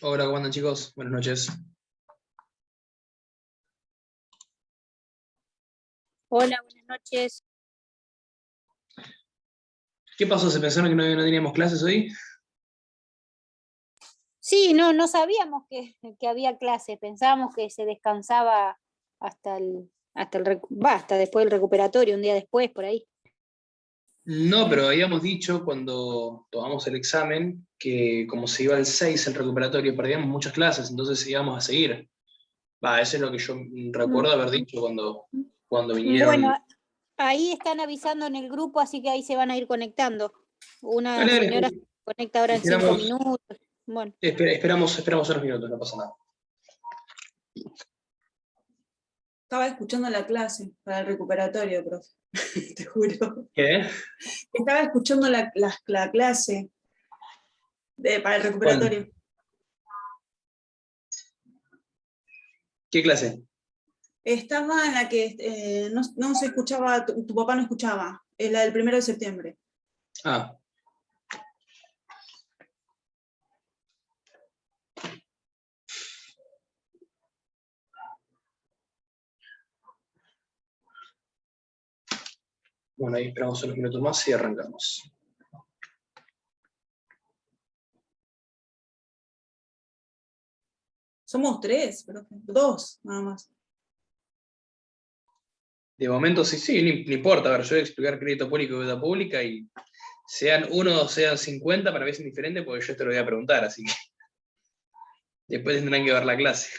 Hola, ¿cómo andan chicos? Buenas noches. Hola, buenas noches. ¿Qué pasó? ¿Se pensaron que no teníamos clases hoy? Sí, no sabíamos que había clase, pensábamos que se descansaba hasta después del recuperatorio, un día después, por ahí. No, pero habíamos dicho cuando tomamos el examen que como se iba al 6 el recuperatorio, perdíamos muchas clases, entonces íbamos a seguir. Va, eso es lo que yo recuerdo haber dicho cuando Bueno, vinieron. ahí están avisando en el grupo, así que ahí se van a ir conectando. Una Dale, señora dale, se conecta ahora en cinco esperamos, minutos. Bueno, esperamos unos minutos, no pasa nada. Estaba escuchando la clase para el recuperatorio, profe. Te juro. ¿Qué? Estaba escuchando la clase para el ¿Cuál? recuperatorio. ¿Qué clase? Estaba en la que no se escuchaba, tu papá no escuchaba, es la del 1 de septiembre. Ah, bueno, ahí esperamos unos minutos más y arrancamos. Somos tres, profe. Dos, nada más. De momento sí, sí, no importa. A ver, yo voy a explicar crédito público y deuda pública y sean uno o sean 50, para mí es indiferente porque yo te lo voy a preguntar, así que después tendrán que ver la clase.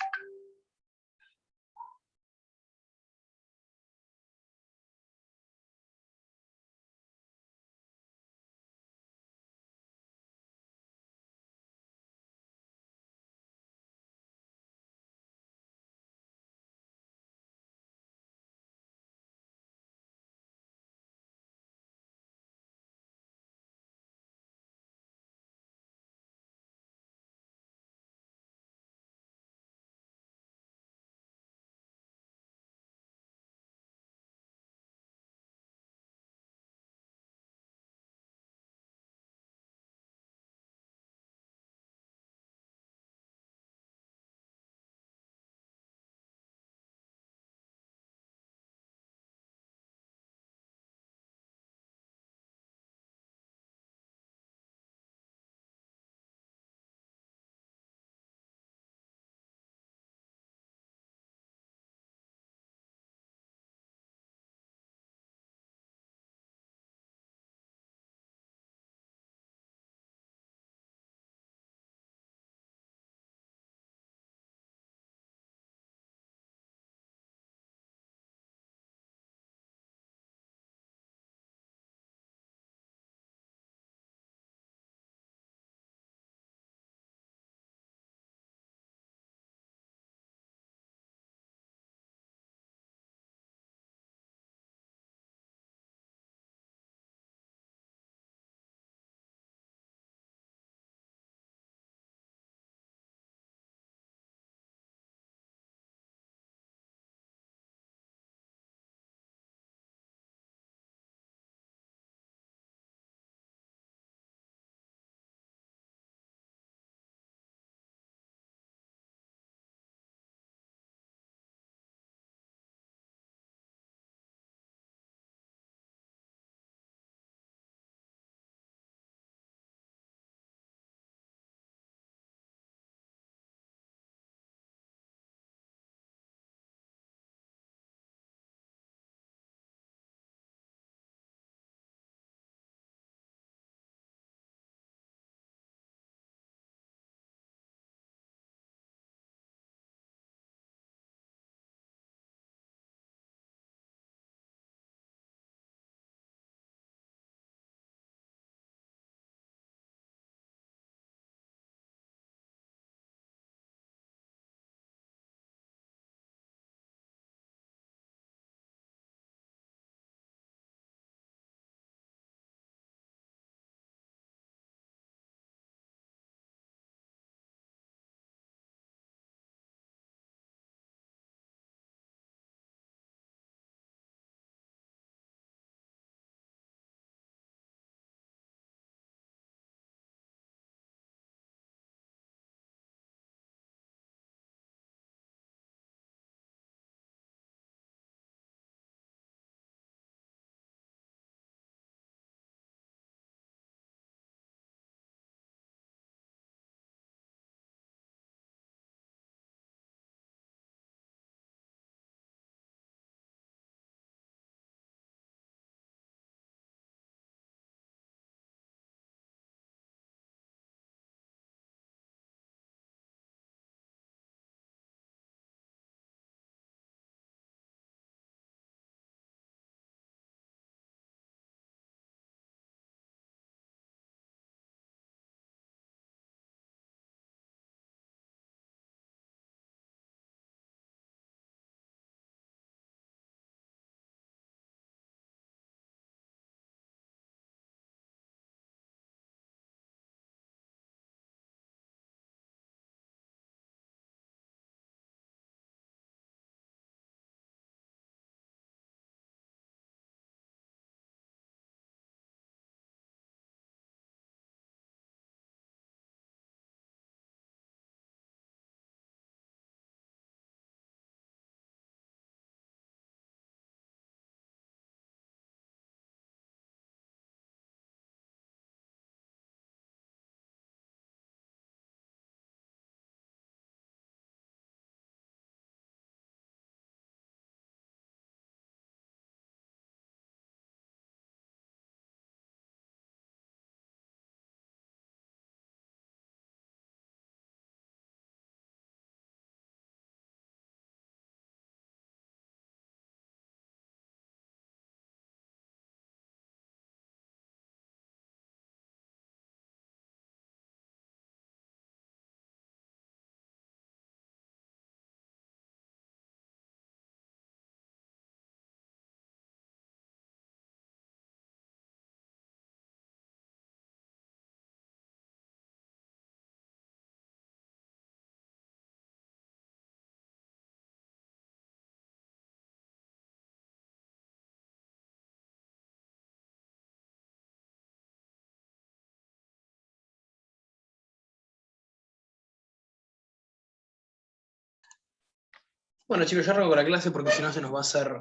Bueno, chicos, yo arranco con la clase porque si no se nos va a hacer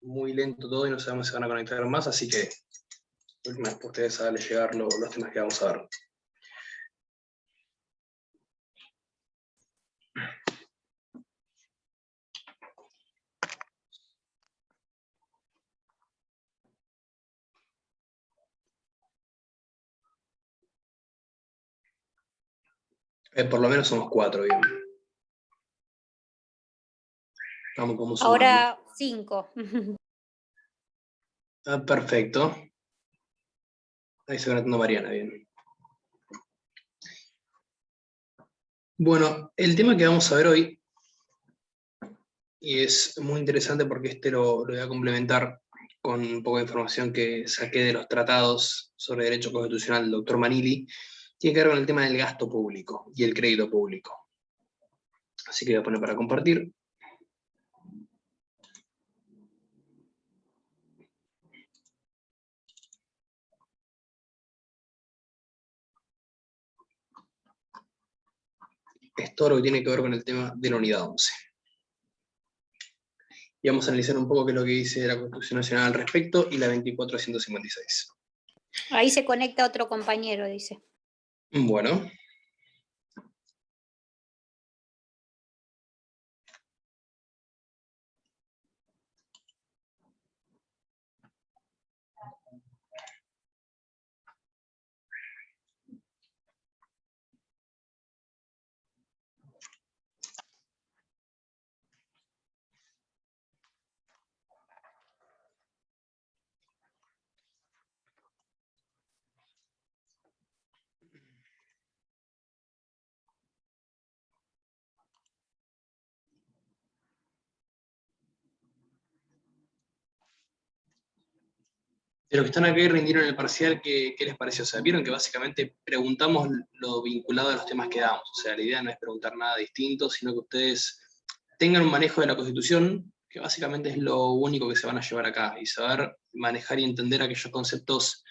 muy lento todo y no sabemos si se van a conectar más, así que última vez ustedes hagan llegar los temas que vamos a ver. Por lo menos somos 4, bien. Vamos como sumando. Ahora 5. Ah, perfecto. Ahí se va notando Mariana, bien. Bueno, el tema que vamos a ver hoy, y es muy interesante porque lo voy a complementar con un poco de información que saqué de los tratados sobre derecho constitucional del doctor Manili, tiene que ver con el tema del gasto público y el crédito público. Así que voy a poner para compartir. Es todo lo que tiene que ver con el tema de la unidad 11. Y vamos a analizar un poco qué es lo que dice la Constitución Nacional al respecto y la 24.156. Ahí se conecta otro compañero, dice. Bueno. De los que están acá y rindieron el parcial, ¿qué les pareció? O sea, vieron que básicamente preguntamos lo vinculado a los temas que damos. O sea, la idea no es preguntar nada distinto, sino que ustedes tengan un manejo de la Constitución, que básicamente es lo único que se van a llevar acá, y saber manejar y entender aquellos conceptos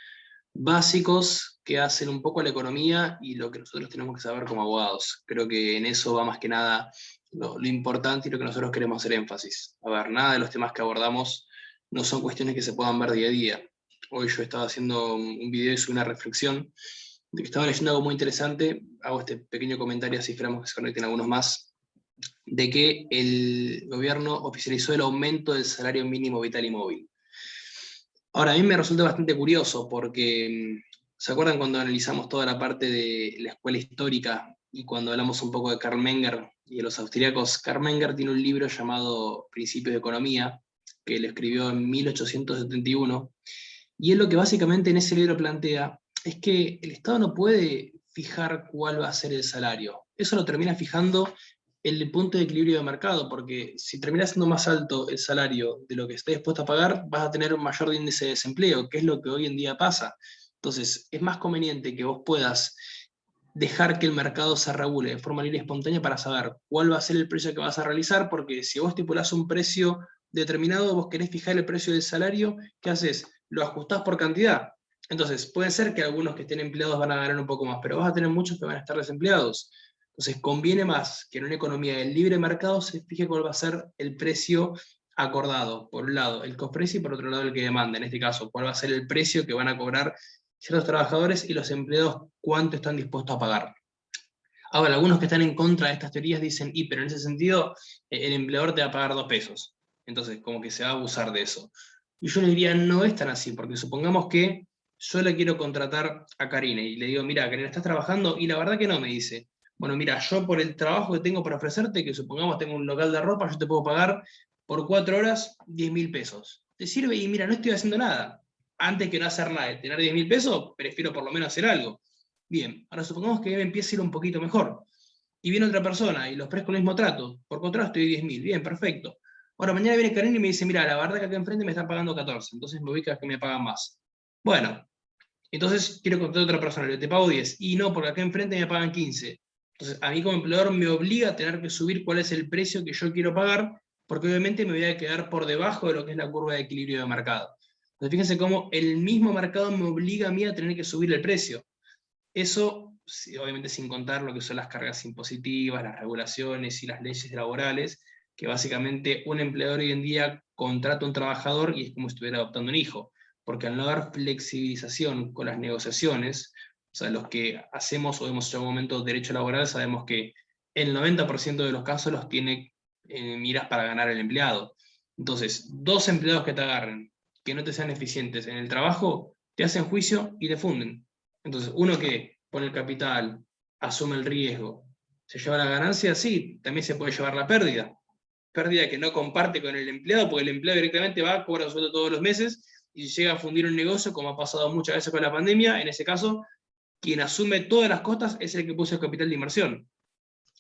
básicos que hacen un poco a la economía y lo que nosotros tenemos que saber como abogados. Creo que en eso va más que nada lo importante y lo que nosotros queremos hacer énfasis. A ver, nada de los temas que abordamos no son cuestiones que se puedan ver día a día. Hoy yo estaba haciendo un video y subí una reflexión de que estaba leyendo algo muy interesante, hago este pequeño comentario, así esperamos que se conecten algunos más, de que el gobierno oficializó el aumento del salario mínimo vital y móvil. Ahora, a mí me resulta bastante curioso porque, ¿se acuerdan cuando analizamos toda la parte de la escuela histórica y cuando hablamos un poco de Karl Menger y de los austríacos? Karl Menger tiene un libro llamado Principios de Economía, que él escribió en 1871, y él lo que básicamente en ese libro plantea es que el Estado no puede fijar cuál va a ser el salario. Eso lo termina fijando el punto de equilibrio de mercado, porque si termina siendo más alto el salario de lo que esté dispuesto a pagar, vas a tener un mayor índice de desempleo, que es lo que hoy en día pasa. Entonces, es más conveniente que vos puedas dejar que el mercado se regule de forma libre y espontánea para saber cuál va a ser el precio que vas a realizar, porque si vos estipulás un precio determinado, vos querés fijar el precio del salario, ¿qué haces? Lo ajustás por cantidad. Entonces, puede ser que algunos que estén empleados van a ganar un poco más, pero vas a tener muchos que van a estar desempleados. Entonces, conviene más que en una economía del libre mercado se fije cuál va a ser el precio acordado. Por un lado, el cost price y por otro lado, el que demanda. En este caso, cuál va a ser el precio que van a cobrar ciertos trabajadores y los empleados cuánto están dispuestos a pagar. Ahora, algunos que están en contra de estas teorías dicen, pero en ese sentido, el empleador te va a pagar 2 pesos. Entonces, como que se va a abusar de eso. Y yo le diría, no es tan así, porque supongamos que yo le quiero contratar a Karina y le digo, mira, Karina, ¿estás trabajando? Y la verdad que no, me dice. Bueno, mira, yo por el trabajo que tengo para ofrecerte, que supongamos tengo un local de ropa, yo te puedo pagar por 4 horas 10.000 pesos. ¿Te sirve? Y mira, no estoy haciendo nada. Antes que no hacer nada, de tener 10.000 pesos, prefiero por lo menos hacer algo. Bien, ahora supongamos que me empieza a ir un poquito mejor. Y viene otra persona y los ofrezco el mismo trato. Por contrato estoy 10.000. Bien, perfecto. Ahora mañana viene Karina y me dice, mira, la verdad que acá enfrente me están pagando 14, entonces me ubicas que me pagan más. Bueno, entonces quiero contratar a otra persona, le te pago 10. Y no, porque acá enfrente me pagan 15. Entonces a mí como empleador me obliga a tener que subir cuál es el precio que yo quiero pagar, porque obviamente me voy a quedar por debajo de lo que es la curva de equilibrio de mercado. Entonces fíjense cómo el mismo mercado me obliga a mí a tener que subir el precio. Eso, obviamente sin contar lo que son las cargas impositivas, las regulaciones y las leyes laborales, que básicamente un empleador hoy en día contrata a un trabajador y es como si estuviera adoptando un hijo, porque al no haber flexibilización con las negociaciones, o sea, los que hacemos o hemos hecho en algún momento derecho laboral, sabemos que el 90% de los casos los tiene miras para ganar el empleado. Entonces, dos empleados que te agarren, que no te sean eficientes en el trabajo, te hacen juicio y te funden. Entonces, uno que pone el capital, asume el riesgo, se lleva la ganancia, sí, también se puede llevar la pérdida. Pérdida que no comparte con el empleado, porque el empleado directamente va, cobra su sueldo todos los meses, y si llega a fundir un negocio, como ha pasado muchas veces con la pandemia, en ese caso, quien asume todas las costas es el que puso el capital de inversión.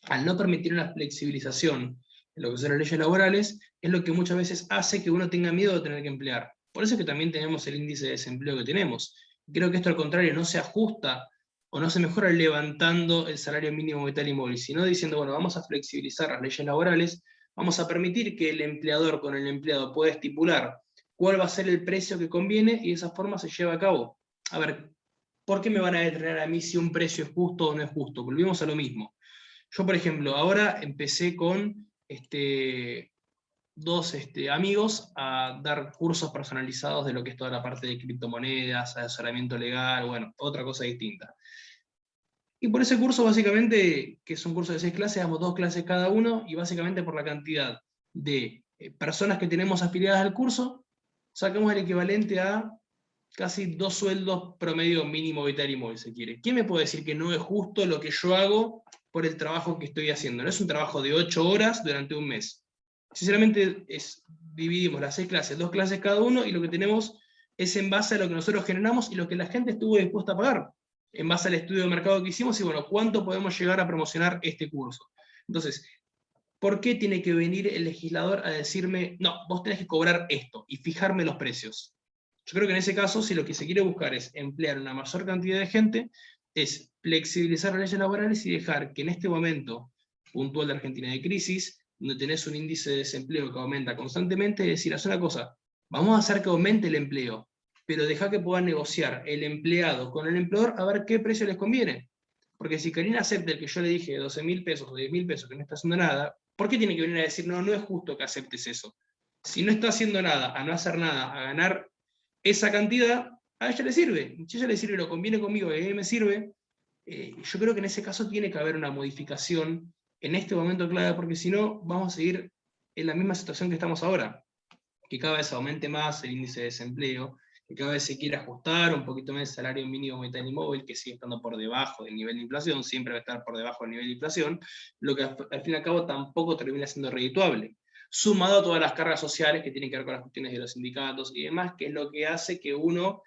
Al no permitir una flexibilización en lo que son las leyes laborales, es lo que muchas veces hace que uno tenga miedo de tener que emplear. Por eso es que también tenemos el índice de desempleo que tenemos. Creo que esto al contrario no se ajusta o no se mejora levantando el salario mínimo vital y móvil, sino diciendo, bueno, vamos a flexibilizar las leyes laborales, vamos a permitir que el empleador con el empleado pueda estipular cuál va a ser el precio que conviene y de esa forma se lleva a cabo. A ver, ¿por qué me van a detener a mí si un precio es justo o no es justo? Volvemos a lo mismo. Yo, por ejemplo, ahora empecé con dos amigos a dar cursos personalizados de lo que es toda la parte de criptomonedas, asesoramiento legal, bueno, otra cosa distinta. Y por ese curso, básicamente, que es un curso de 6 clases, damos 2 clases cada uno, y básicamente por la cantidad de personas que tenemos afiliadas al curso, sacamos el equivalente a casi 2 sueldos promedio mínimo vital y móvil, se quiere. ¿Quién me puede decir que no es justo lo que yo hago por el trabajo que estoy haciendo? No es un trabajo de 8 horas durante un mes. Sinceramente, dividimos las 6 clases, 2 clases cada uno, y lo que tenemos es en base a lo que nosotros generamos y lo que la gente estuvo dispuesta a pagar, en base al estudio de mercado que hicimos, y bueno, ¿cuánto podemos llegar a promocionar este curso? Entonces, ¿por qué tiene que venir el legislador a decirme, no, vos tenés que cobrar esto, y fijarme los precios? Yo creo que en ese caso, si lo que se quiere buscar es emplear una mayor cantidad de gente, es flexibilizar las leyes laborales y dejar que en este momento puntual de Argentina de crisis, donde tenés un índice de desempleo que aumenta constantemente, es decir, haz una cosa, vamos a hacer que aumente el empleo, pero deja que pueda negociar el empleado con el empleador a ver qué precio les conviene. Porque si Karina acepta el que yo le dije 12.000 pesos o 10.000 pesos, que no está haciendo nada, ¿por qué tiene que venir a decir, no, no es justo que aceptes eso? Si no está haciendo nada, a no hacer nada, a ganar esa cantidad, a ella le sirve. Si a ella le sirve, lo conviene conmigo, y a mí me sirve, yo creo que en ese caso tiene que haber una modificación en este momento clave, porque si no, vamos a seguir en la misma situación que estamos ahora, que cada vez aumente más el índice de desempleo, que cada vez se quiere ajustar un poquito más el salario mínimo vital y móvil, que sigue estando por debajo del nivel de inflación, siempre va a estar por debajo del nivel de inflación, lo que al fin y al cabo tampoco termina siendo redituable, sumado a todas las cargas sociales que tienen que ver con las cuestiones de los sindicatos y demás, que es lo que hace que uno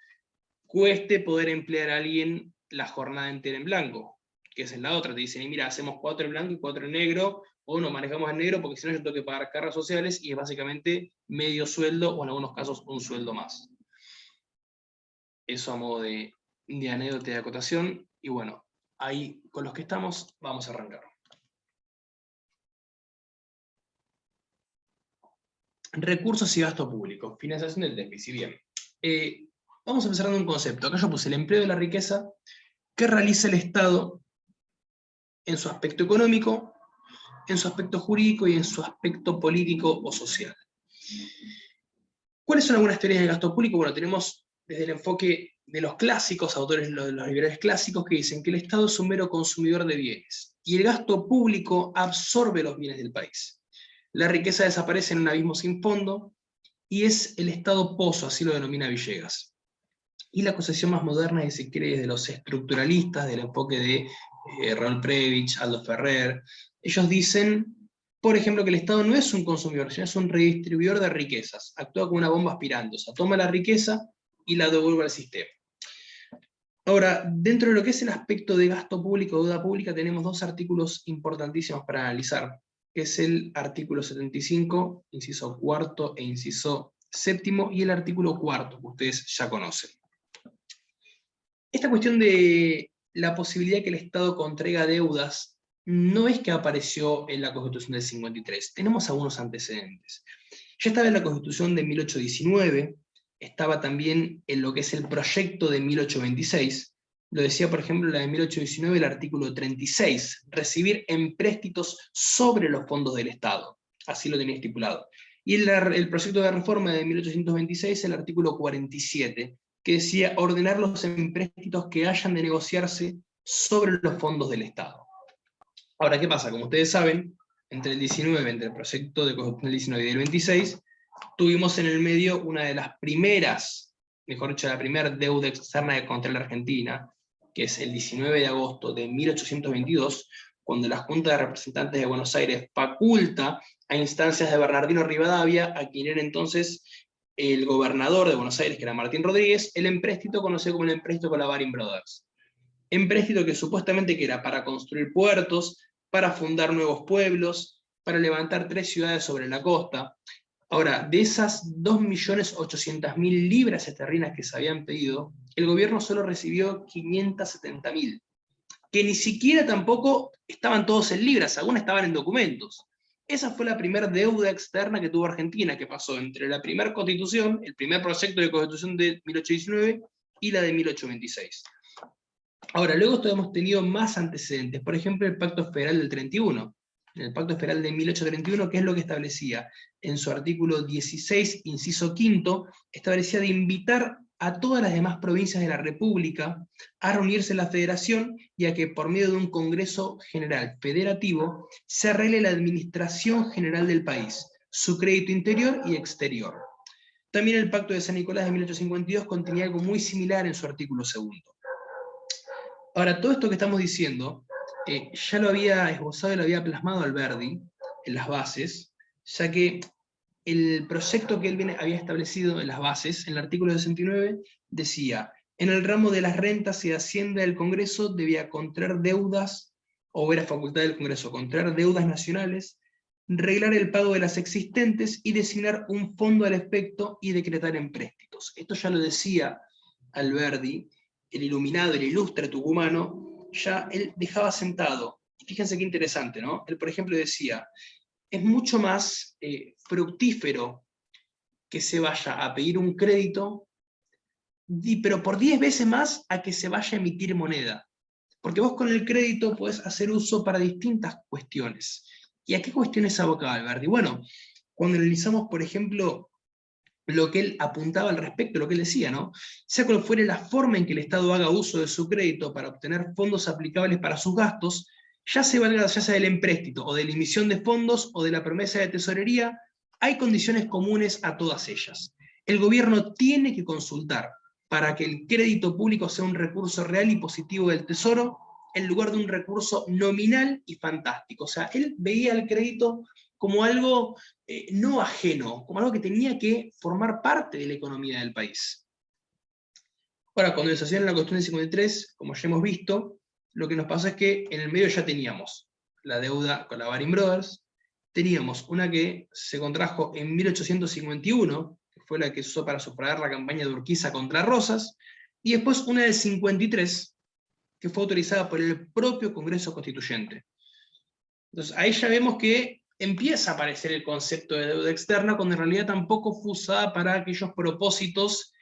cueste poder emplear a alguien la jornada entera en blanco, que esa es la otra. Te dicen, mira, hacemos 4 en blanco y 4 en negro, o no manejamos en negro porque si no yo tengo que pagar cargas sociales, y es básicamente medio sueldo, o en algunos casos un sueldo más. Eso a modo de anécdota de acotación, y bueno, ahí con los que estamos vamos a arrancar. Recursos y gasto público, financiación del déficit. Bien, vamos a empezar dando un concepto. Acá yo puse el empleo de la riqueza que realiza el Estado en su aspecto económico, en su aspecto jurídico y en su aspecto político o social. ¿Cuáles son algunas teorías del gasto público? Bueno, tenemos desde el enfoque de los clásicos, autores de los liberales clásicos, que dicen que el Estado es un mero consumidor de bienes, y el gasto público absorbe los bienes del país. La riqueza desaparece en un abismo sin fondo, y es el Estado pozo, así lo denomina Villegas. Y la concepción más moderna, si quiere, de los estructuralistas, del enfoque de Raúl Prebisch, Aldo Ferrer, ellos dicen, por ejemplo, que el Estado no es un consumidor, sino es un redistribuidor de riquezas, actúa como una bomba aspirando, o sea, toma la riqueza y la devuelve al sistema. Ahora, dentro de lo que es el aspecto de gasto público, deuda pública, tenemos dos artículos importantísimos para analizar, que es el artículo 75, inciso cuarto e inciso séptimo, y el artículo cuarto, que ustedes ya conocen. Esta cuestión de la posibilidad de que el Estado contraiga deudas no es que apareció en la Constitución del 53, tenemos algunos antecedentes. Ya estaba en la Constitución de 1819, estaba también en lo que es el proyecto de 1826, lo decía por ejemplo la de 1819, el artículo 36, recibir empréstitos sobre los fondos del Estado. así lo tenía estipulado. Y el proyecto de reforma de 1826, el artículo 47, que decía ordenar los empréstitos que hayan de negociarse sobre los fondos del Estado. Ahora, ¿qué pasa? Como ustedes saben, entre el proyecto de Constitución del 19 y del 26, tuvimos en el medio una de las primeras, mejor dicho, la primera deuda externa contra la Argentina, que es el 19 de agosto de 1822, cuando la Junta de Representantes de Buenos Aires faculta a instancias de Bernardino Rivadavia, a quien era entonces el gobernador de Buenos Aires, que era Martín Rodríguez, el empréstito conocido como el empréstito con la Baring Brothers. Empréstito que supuestamente que era para construir puertos, para fundar nuevos pueblos, para levantar 3 ciudades sobre la costa. Ahora, de esas 2.800.000 libras esterlinas que se habían pedido, el gobierno solo recibió 570.000, que ni siquiera tampoco estaban todos en libras, algunas estaban en documentos. Esa fue la primera deuda externa que tuvo Argentina, que pasó entre la primera constitución, el primer proyecto de constitución de 1819, y la de 1826. Ahora, luego hemos tenido más antecedentes, por ejemplo el Pacto Federal del 31, el Pacto Federal de 1831, que es lo que establecía en su artículo 16, inciso quinto, establecía de invitar a todas las demás provincias de la República a reunirse en la Federación y a que por medio de un Congreso General Federativo se arregle la administración general del país, su crédito interior y exterior. También el Pacto de San Nicolás de 1852 contenía algo muy similar en su artículo segundo. Ahora, todo esto que estamos diciendo, ya lo había esbozado y lo había plasmado Alberdi en las bases, ya que el proyecto que él había establecido en las bases, en el artículo 69, decía, en el ramo de las rentas y hacienda del Congreso debía contraer deudas, o era facultad del Congreso, contraer deudas nacionales, reglar el pago de las existentes y designar un fondo al efecto y decretar empréstitos. Esto ya lo decía Alberdi, el iluminado, el ilustre tucumano, ya él dejaba sentado. Y fíjense qué interesante, ¿no? Él, por ejemplo, decía, es mucho más fructífero que se vaya a pedir un crédito, pero por 10 veces más a que se vaya a emitir moneda. Porque vos con el crédito podés hacer uso para distintas cuestiones. ¿Y a qué cuestiones abocaba Alberdi? Bueno, cuando analizamos, por ejemplo, lo que él apuntaba al respecto, lo que él decía, ¿no? Sea cual fuere la forma en que el Estado haga uso de su crédito para obtener fondos aplicables para sus gastos, ya sea del empréstito, o de la emisión de fondos, o de la promesa de tesorería, hay condiciones comunes a todas ellas. El gobierno tiene que consultar para que el crédito público sea un recurso real y positivo del Tesoro, en lugar de un recurso nominal y fantástico. O sea, él veía el crédito como algo no ajeno, como algo que tenía que formar parte de la economía del país. Ahora, cuando se hacía en la Constitución del 53, como ya hemos visto, lo que nos pasa es que en el medio ya teníamos la deuda con la Baring Brothers, teníamos una que se contrajo en 1851, que fue la que se usó para sufragar la campaña de Urquiza contra Rosas, y después una del 53, que fue autorizada por el propio Congreso Constituyente. Entonces ahí ya vemos que empieza a aparecer el concepto de deuda externa, cuando en realidad tampoco fue usada para aquellos propósitos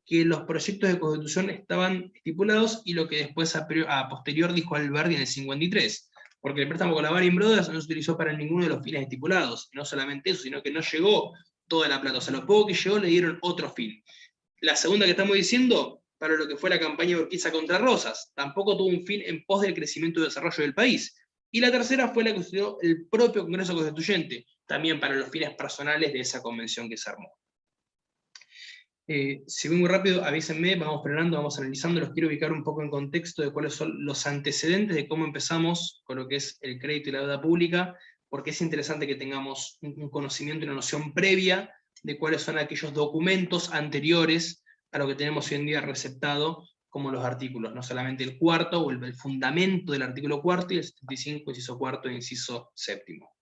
que los proyectos de constitución estaban estipulados, y lo que después a posterior dijo Alberdi en el 53, porque el préstamo con la Baring Brothers no se utilizó para ninguno de los fines estipulados, no solamente eso, sino que no llegó toda la plata, o sea, lo poco que llegó le dieron otro fin. La segunda que estamos diciendo, para lo que fue la campaña de Urquiza contra Rosas, tampoco tuvo un fin en pos del crecimiento y desarrollo del país. Y la tercera fue la que constituyó el propio Congreso Constituyente, también para los fines personales de esa convención que se armó. Si voy muy rápido, avísenme, vamos frenando, vamos analizando, los quiero ubicar un poco en contexto de cuáles son los antecedentes de cómo empezamos con lo que es el crédito y la deuda pública, porque es interesante que tengamos un conocimiento y una noción previa de cuáles son aquellos documentos anteriores a lo que tenemos hoy en día receptado como los artículos, no solamente el cuarto, o el fundamento del artículo cuarto, y el 75, inciso cuarto e inciso séptimo.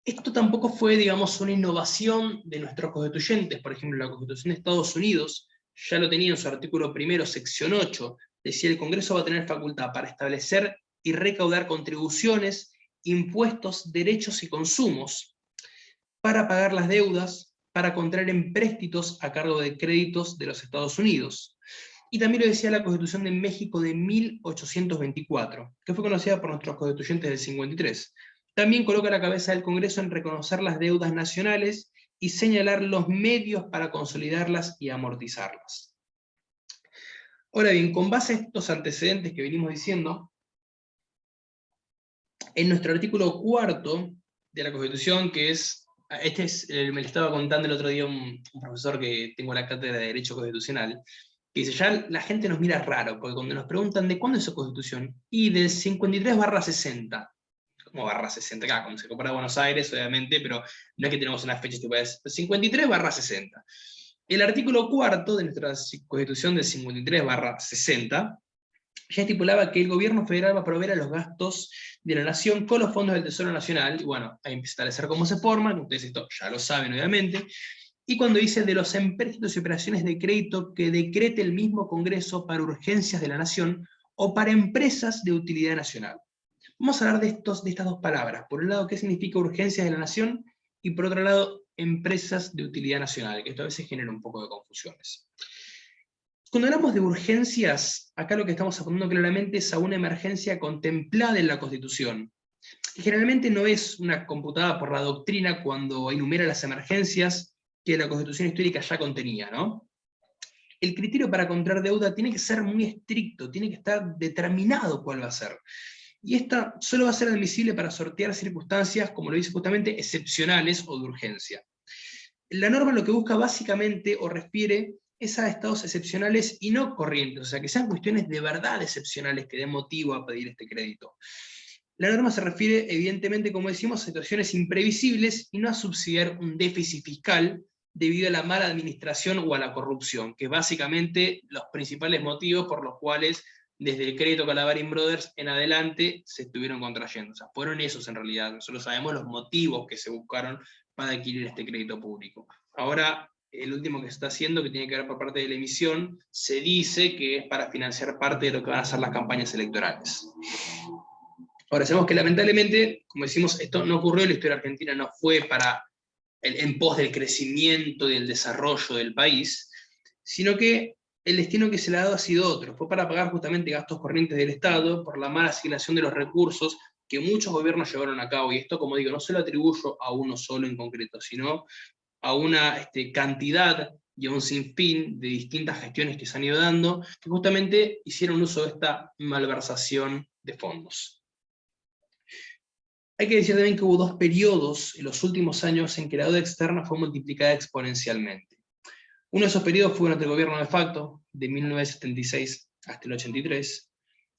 Esto tampoco fue, digamos, una innovación de nuestros constituyentes. Por ejemplo, la Constitución de Estados Unidos ya lo tenía en su artículo primero, sección 8, decía el Congreso va a tener facultad para establecer y recaudar contribuciones, impuestos, derechos y consumos, para pagar las deudas, para contraer empréstitos a cargo de créditos de los Estados Unidos. Y también lo decía la Constitución de México de 1824, que fue conocida por nuestros constituyentes del 53. También coloca la cabeza del Congreso en reconocer las deudas nacionales y señalar los medios para consolidarlas y amortizarlas. Ahora bien, con base a estos antecedentes que venimos diciendo, en nuestro artículo 4 de la Constitución, que es, me lo estaba contando el otro día un profesor que tengo en la cátedra de Derecho Constitucional, que dice, ya la gente nos mira raro, porque cuando nos preguntan de cuándo es su Constitución, y del 53/60, como /60, acá, como se compara a Buenos Aires, obviamente, pero no es que tenemos una fecha, tipo, es 53/60. El artículo 4 de nuestra Constitución del 53/60 ya estipulaba que el gobierno federal va a proveer a los gastos de la nación con los fondos del Tesoro Nacional, y bueno, ahí empieza a establecer cómo se forman, ustedes esto ya lo saben obviamente, y cuando dice de los empréstitos y operaciones de crédito que decrete el mismo Congreso para urgencias de la nación o para empresas de utilidad nacional. Vamos a hablar de estas dos palabras, por un lado qué significa urgencias de la nación, y por otro lado empresas de utilidad nacional, que esto a veces genera un poco de confusiones. Cuando hablamos de urgencias, acá lo que estamos apuntando claramente es a una emergencia contemplada en la Constitución. Y generalmente no es una computada por la doctrina cuando enumera las emergencias que la Constitución histórica ya contenía, ¿no? El criterio para contraer deuda tiene que ser muy estricto, tiene que estar determinado cuál va a ser. Y esta solo va a ser admisible para sortear circunstancias, como lo dice justamente, excepcionales o de urgencia. La norma lo que busca básicamente o refiere es a estados excepcionales y no corrientes, o sea, que sean cuestiones de verdad excepcionales que den motivo a pedir este crédito. La norma se refiere, evidentemente, como decimos, a situaciones imprevisibles y no a subsidiar un déficit fiscal debido a la mala administración o a la corrupción, que básicamente los principales motivos por los cuales desde el crédito Calabarín Brothers en adelante se estuvieron contrayendo. O sea, fueron esos en realidad. Nosotros sabemos los motivos que se buscaron para adquirir este crédito público. Ahora, el último que se está haciendo, que tiene que ver por parte de la emisión, se dice que es para financiar parte de lo que van a ser las campañas electorales. Ahora, sabemos que lamentablemente, como decimos, esto no ocurrió en la historia argentina, no fue para en pos del crecimiento y del desarrollo del país, sino que el destino que se le ha dado ha sido otro, fue para pagar justamente gastos corrientes del Estado por la mala asignación de los recursos que muchos gobiernos llevaron a cabo, y esto, como digo, no se lo atribuyo a uno solo en concreto, sino a una cantidad y a un sinfín de distintas gestiones que se han ido dando, que justamente hicieron uso de esta malversación de fondos. Hay que decir también que hubo dos periodos en los últimos años en que la deuda externa fue multiplicada exponencialmente. Uno de esos periodos fue durante el gobierno de facto, de 1976 hasta el 83,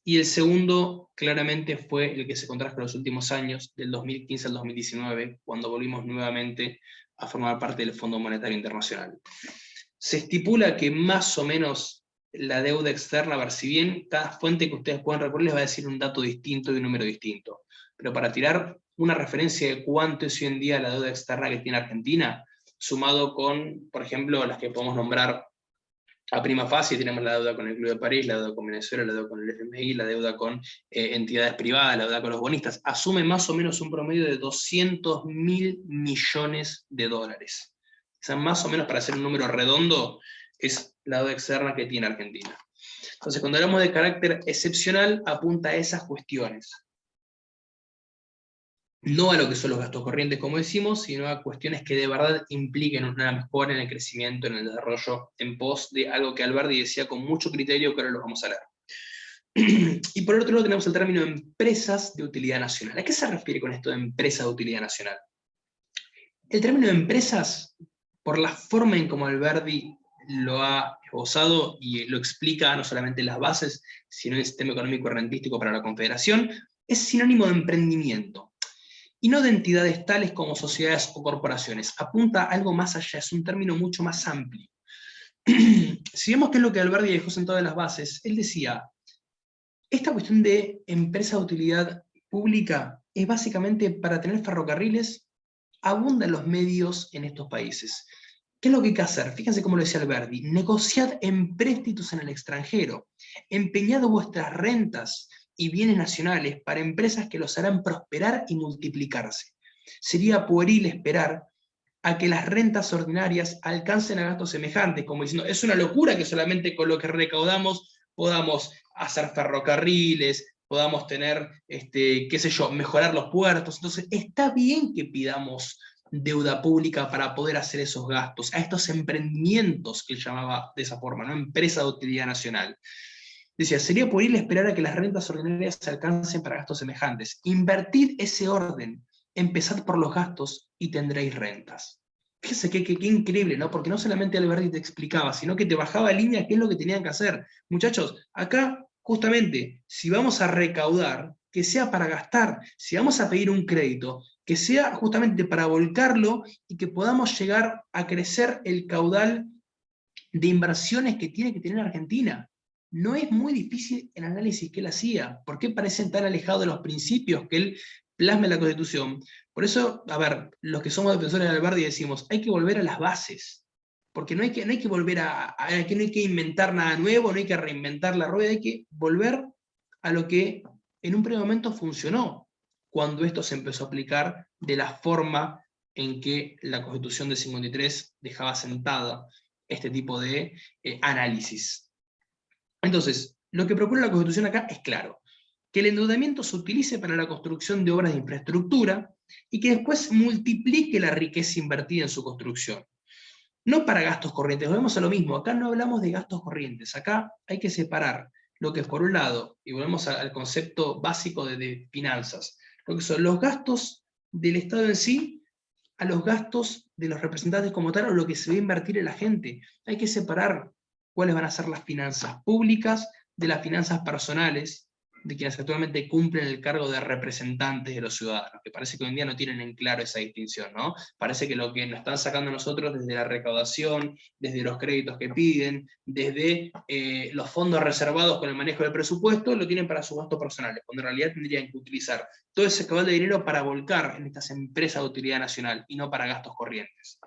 y el segundo claramente fue el que se contrajo en los últimos años, del 2015 al 2019, cuando volvimos nuevamente a formar parte del Fondo Monetario Internacional. Se estipula que más o menos la deuda externa, a ver, si bien cada fuente que ustedes puedan recurrir les va a decir un dato distinto y un número distinto, pero para tirar una referencia de cuánto es hoy en día la deuda externa que tiene Argentina, sumado con, por ejemplo, las que podemos nombrar a prima facie, tenemos la deuda con el Club de París, la deuda con Venezuela, la deuda con el FMI, la deuda con entidades privadas, la deuda con los bonistas, asume más o menos un promedio de 200.000 millones de dólares. O sea, más o menos, para hacer un número redondo, es la deuda externa que tiene Argentina. Entonces, cuando hablamos de carácter excepcional, apunta a esas cuestiones. No a lo que son los gastos corrientes, como decimos, sino a cuestiones que de verdad impliquen una mejora en el crecimiento, en el desarrollo, en pos de algo que Alberdi decía con mucho criterio, que ahora lo vamos a leer. Y por otro lado tenemos el término empresas de utilidad nacional. ¿A qué se refiere con esto de empresa de utilidad nacional? El término de empresas, por la forma en como Alberdi lo ha esbozado y lo explica no solamente en las bases, sino en el sistema económico rentístico para la Confederación, es sinónimo de emprendimiento. Y no de entidades tales como sociedades o corporaciones. Apunta a algo más allá, es un término mucho más amplio. Si vemos qué es lo que Alberdi dejó sentado en las bases, él decía, esta cuestión de empresa de utilidad pública es básicamente para tener ferrocarriles, abundan los medios en estos países. ¿Qué es lo que hay que hacer? Fíjense cómo lo decía Alberdi, negociad empréstitos en el extranjero, empeñad vuestras rentas y bienes nacionales para empresas que los harán prosperar y multiplicarse. Sería pueril esperar a que las rentas ordinarias alcancen a gastos semejantes, como diciendo, es una locura que solamente con lo que recaudamos podamos hacer ferrocarriles, podamos tener, qué sé yo, mejorar los puertos. Entonces, está bien que pidamos deuda pública para poder hacer esos gastos, a estos emprendimientos que él llamaba de esa forma, ¿no? Empresa de utilidad nacional. Decía, sería posible esperar a que las rentas ordinarias se alcancen para gastos semejantes. Invertid ese orden, empezad por los gastos y tendréis rentas. Fíjese qué increíble, ¿no? Porque no solamente Alberti te explicaba, sino que te bajaba línea qué es lo que tenían que hacer. Muchachos, acá, justamente, si vamos a recaudar, que sea para gastar. Si vamos a pedir un crédito, que sea justamente para volcarlo y que podamos llegar a crecer el caudal de inversiones que tiene que tener Argentina. No es muy difícil el análisis que él hacía. ¿Por qué parecen tan alejados de los principios que él plasma en la Constitución? Por eso, a ver, los que somos defensores de Alberti decimos, hay que volver a las bases. Porque no hay que volver que no hay que inventar nada nuevo, no hay que reinventar la rueda, hay que volver a lo que en un primer momento funcionó, cuando esto se empezó a aplicar de la forma en que la Constitución de 53 dejaba sentada este tipo de análisis. Entonces, lo que propone la Constitución acá es claro, que el endeudamiento se utilice para la construcción de obras de infraestructura y que después multiplique la riqueza invertida en su construcción. No para gastos corrientes, volvemos a lo mismo, acá no hablamos de gastos corrientes, acá hay que separar lo que es por un lado, y volvemos al concepto básico de finanzas, lo que son los gastos del Estado en sí, a los gastos de los representantes como tal, o lo que se va a invertir en la gente. Hay que separar cuáles van a ser las finanzas públicas de las finanzas personales de quienes actualmente cumplen el cargo de representantes de los ciudadanos, que parece que hoy en día no tienen en claro esa distinción, ¿no? Parece que lo que nos están sacando a nosotros desde la recaudación, desde los créditos que piden, desde los fondos reservados con el manejo del presupuesto, lo tienen para sus gastos personales, cuando en realidad tendrían que utilizar todo ese caudal de dinero para volcar en estas empresas de utilidad nacional, y no para gastos corrientes.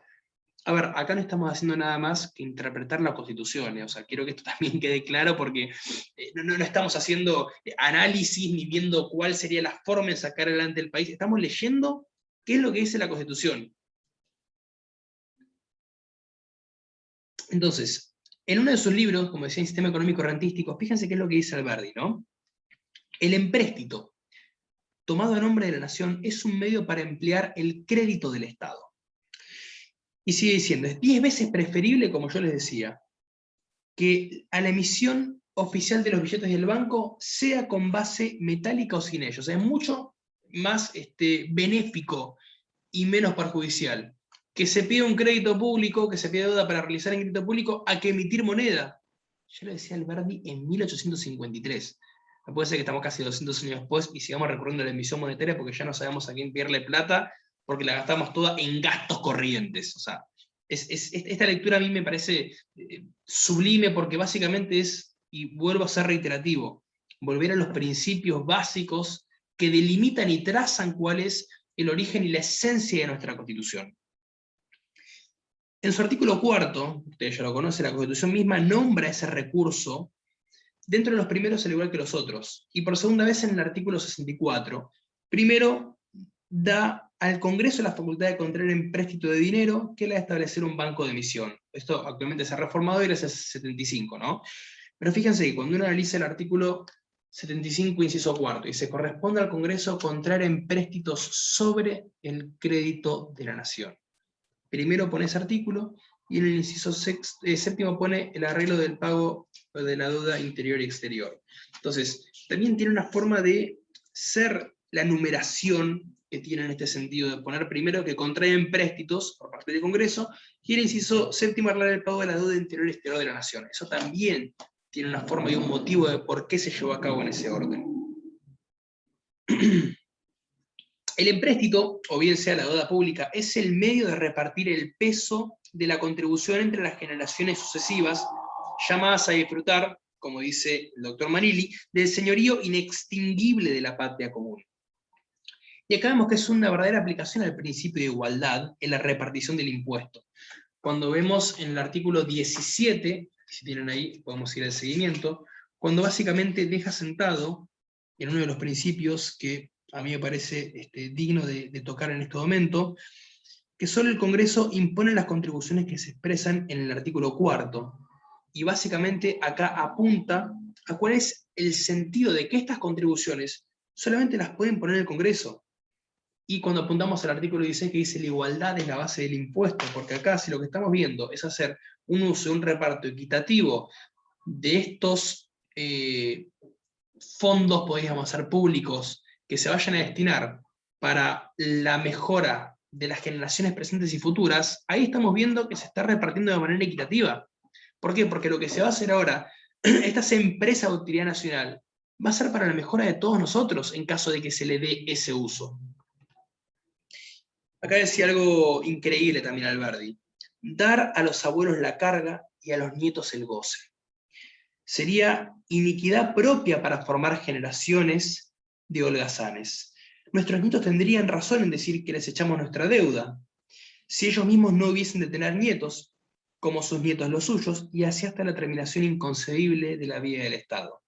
A ver, acá no estamos haciendo nada más que interpretar la Constitución, o sea, quiero que esto también quede claro porque no estamos haciendo análisis ni viendo cuál sería la forma de sacar adelante el país, estamos leyendo qué es lo que dice la Constitución. Entonces, en uno de sus libros, como decía, en Sistema Económico Rentístico, fíjense qué es lo que dice Alberti, ¿no? El empréstito, tomado a nombre de la nación, es un medio para emplear el crédito del Estado. Y sigue diciendo, es 10 veces preferible, como yo les decía, que a la emisión oficial de los billetes del banco sea con base metálica o sin ellos. O sea, es mucho más benéfico y menos perjudicial que se pida un crédito público, que se pida deuda para realizar el crédito público, a que emitir moneda. Yo lo decía Alberti en 1853. No puede ser que estamos casi 200 años después y sigamos recurriendo a la emisión monetaria porque ya no sabemos a quién pedirle plata, porque la gastamos toda en gastos corrientes. O sea, esta lectura a mí me parece sublime porque básicamente es, y vuelvo a ser reiterativo, volver a los principios básicos que delimitan y trazan cuál es el origen y la esencia de nuestra Constitución. En su artículo 4, ustedes ya lo conocen, la Constitución misma nombra ese recurso dentro de los primeros al igual que los otros, y por segunda vez en el artículo 64, primero da al Congreso la facultad de contraer empréstito de dinero que la de establecer un banco de emisión. Esto actualmente se ha reformado y es el 75, ¿no? Pero fíjense que cuando uno analiza el artículo 75, inciso 4, dice, corresponde al Congreso contraer empréstitos sobre el crédito de la nación. Primero pone ese artículo, y en el inciso séptimo pone el arreglo del pago de la deuda interior y exterior. Entonces, también tiene una forma de ser la numeración que tiene en este sentido, de poner primero que contrae empréstitos por parte del Congreso, y el inciso séptimo arreglar el pago de la deuda interior y exterior de la nación. Eso también tiene una forma y un motivo de por qué se llevó a cabo en ese orden. El empréstito, o bien sea la deuda pública, es el medio de repartir el peso de la contribución entre las generaciones sucesivas, llamadas a disfrutar, como dice el doctor Manili, del señorío inextinguible de la patria común. Y acá vemos que es una verdadera aplicación al principio de igualdad en la repartición del impuesto. Cuando vemos en el artículo 17, si tienen ahí, podemos ir al seguimiento, cuando básicamente deja sentado, en uno de los principios que a mí me parece digno de tocar en este momento, que solo el Congreso impone las contribuciones que se expresan en el artículo 4, y básicamente acá apunta a cuál es el sentido de que estas contribuciones solamente las pueden poner el Congreso. Y cuando apuntamos al artículo 16 que dice la igualdad es la base del impuesto, porque acá si lo que estamos viendo es hacer un uso y un reparto equitativo de estos fondos, podríamos ser públicos, que se vayan a destinar para la mejora de las generaciones presentes y futuras, ahí estamos viendo que se está repartiendo de manera equitativa. ¿Por qué? Porque lo que se va a hacer ahora, esta empresa de utilidad nacional, va a ser para la mejora de todos nosotros en caso de que se le dé ese uso. Acá decía algo increíble también Alberdi. Dar a los abuelos la carga y a los nietos el goce. Sería iniquidad propia para formar generaciones de holgazanes. Nuestros nietos tendrían razón en decir que les echamos nuestra deuda, si ellos mismos no hubiesen de tener nietos, como sus nietos los suyos, y así hasta la terminación inconcebible de la vida del Estado.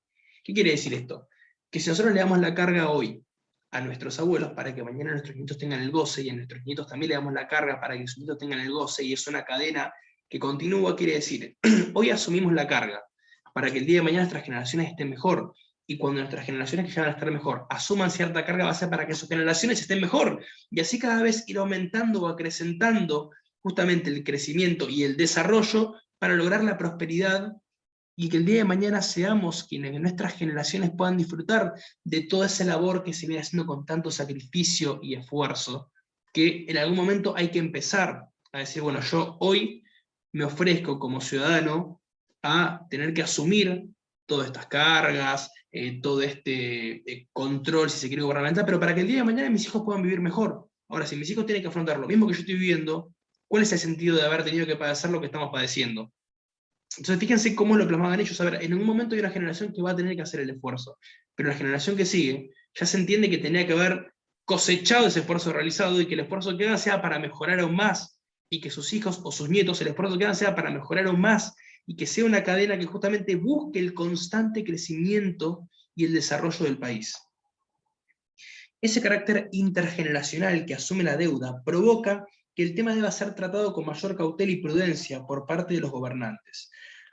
¿Qué quiere decir esto? Que si nosotros le damos la carga hoy a nuestros abuelos para que mañana nuestros nietos tengan el goce, y a nuestros nietos también le damos la carga para que sus nietos tengan el goce, y es una cadena que continúa, quiere decir, hoy asumimos la carga para que el día de mañana nuestras generaciones estén mejor, y cuando nuestras generaciones que ya van a estar mejor asuman cierta carga, va a ser para que sus generaciones estén mejor, y así cada vez ir aumentando o acrecentando justamente el crecimiento y el desarrollo para lograr la prosperidad, y que el día de mañana seamos quienes nuestras generaciones puedan disfrutar de toda esa labor que se viene haciendo con tanto sacrificio y esfuerzo, que en algún momento hay que empezar a decir, bueno, yo hoy me ofrezco como ciudadano a tener que asumir todas estas cargas, todo este control, si se quiere, gubernamental, pero para que el día de mañana mis hijos puedan vivir mejor. Ahora, si mis hijos tienen que afrontar lo mismo que yo estoy viviendo, ¿cuál es el sentido de haber tenido que padecer lo que estamos padeciendo? Entonces fíjense cómo lo plasmaban ellos. A ver, en un momento hay una generación que va a tener que hacer el esfuerzo, pero la generación que sigue ya se entiende que tenía que haber cosechado ese esfuerzo realizado y que el esfuerzo que haga sea para mejorar aún más, y que sus hijos o sus nietos, el esfuerzo que hagan sea para mejorar aún más, y que sea una cadena que justamente busque el constante crecimiento y el desarrollo del país. Ese carácter intergeneracional que asume la deuda provoca que el tema deba ser tratado con mayor cautela y prudencia por parte de los gobernantes.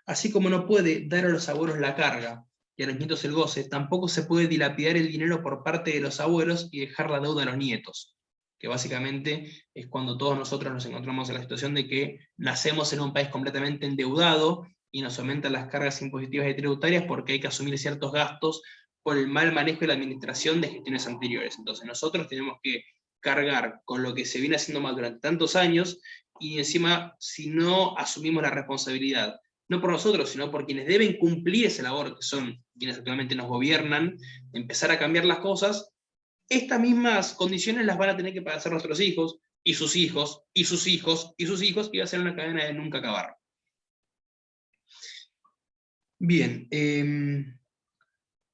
Así como no puede dar a los abuelos la carga y a los nietos el goce, tampoco se puede dilapidar el dinero por parte de los abuelos y dejar la deuda a los nietos, que básicamente es cuando todos nosotros nos encontramos en la situación de que nacemos en un país completamente endeudado y nos aumentan las cargas impositivas y tributarias porque hay que asumir ciertos gastos por el mal manejo y la administración de gestiones anteriores. Entonces nosotros tenemos que cargar con lo que se viene haciendo mal durante tantos años, y encima, si no asumimos la responsabilidad, no por nosotros, sino por quienes deben cumplir esa labor, que son quienes actualmente nos gobiernan, de empezar a cambiar las cosas, estas mismas condiciones las van a tener que padecer nuestros hijos, y sus hijos, y sus hijos, y sus hijos, y va a ser una cadena de nunca acabar. Bien,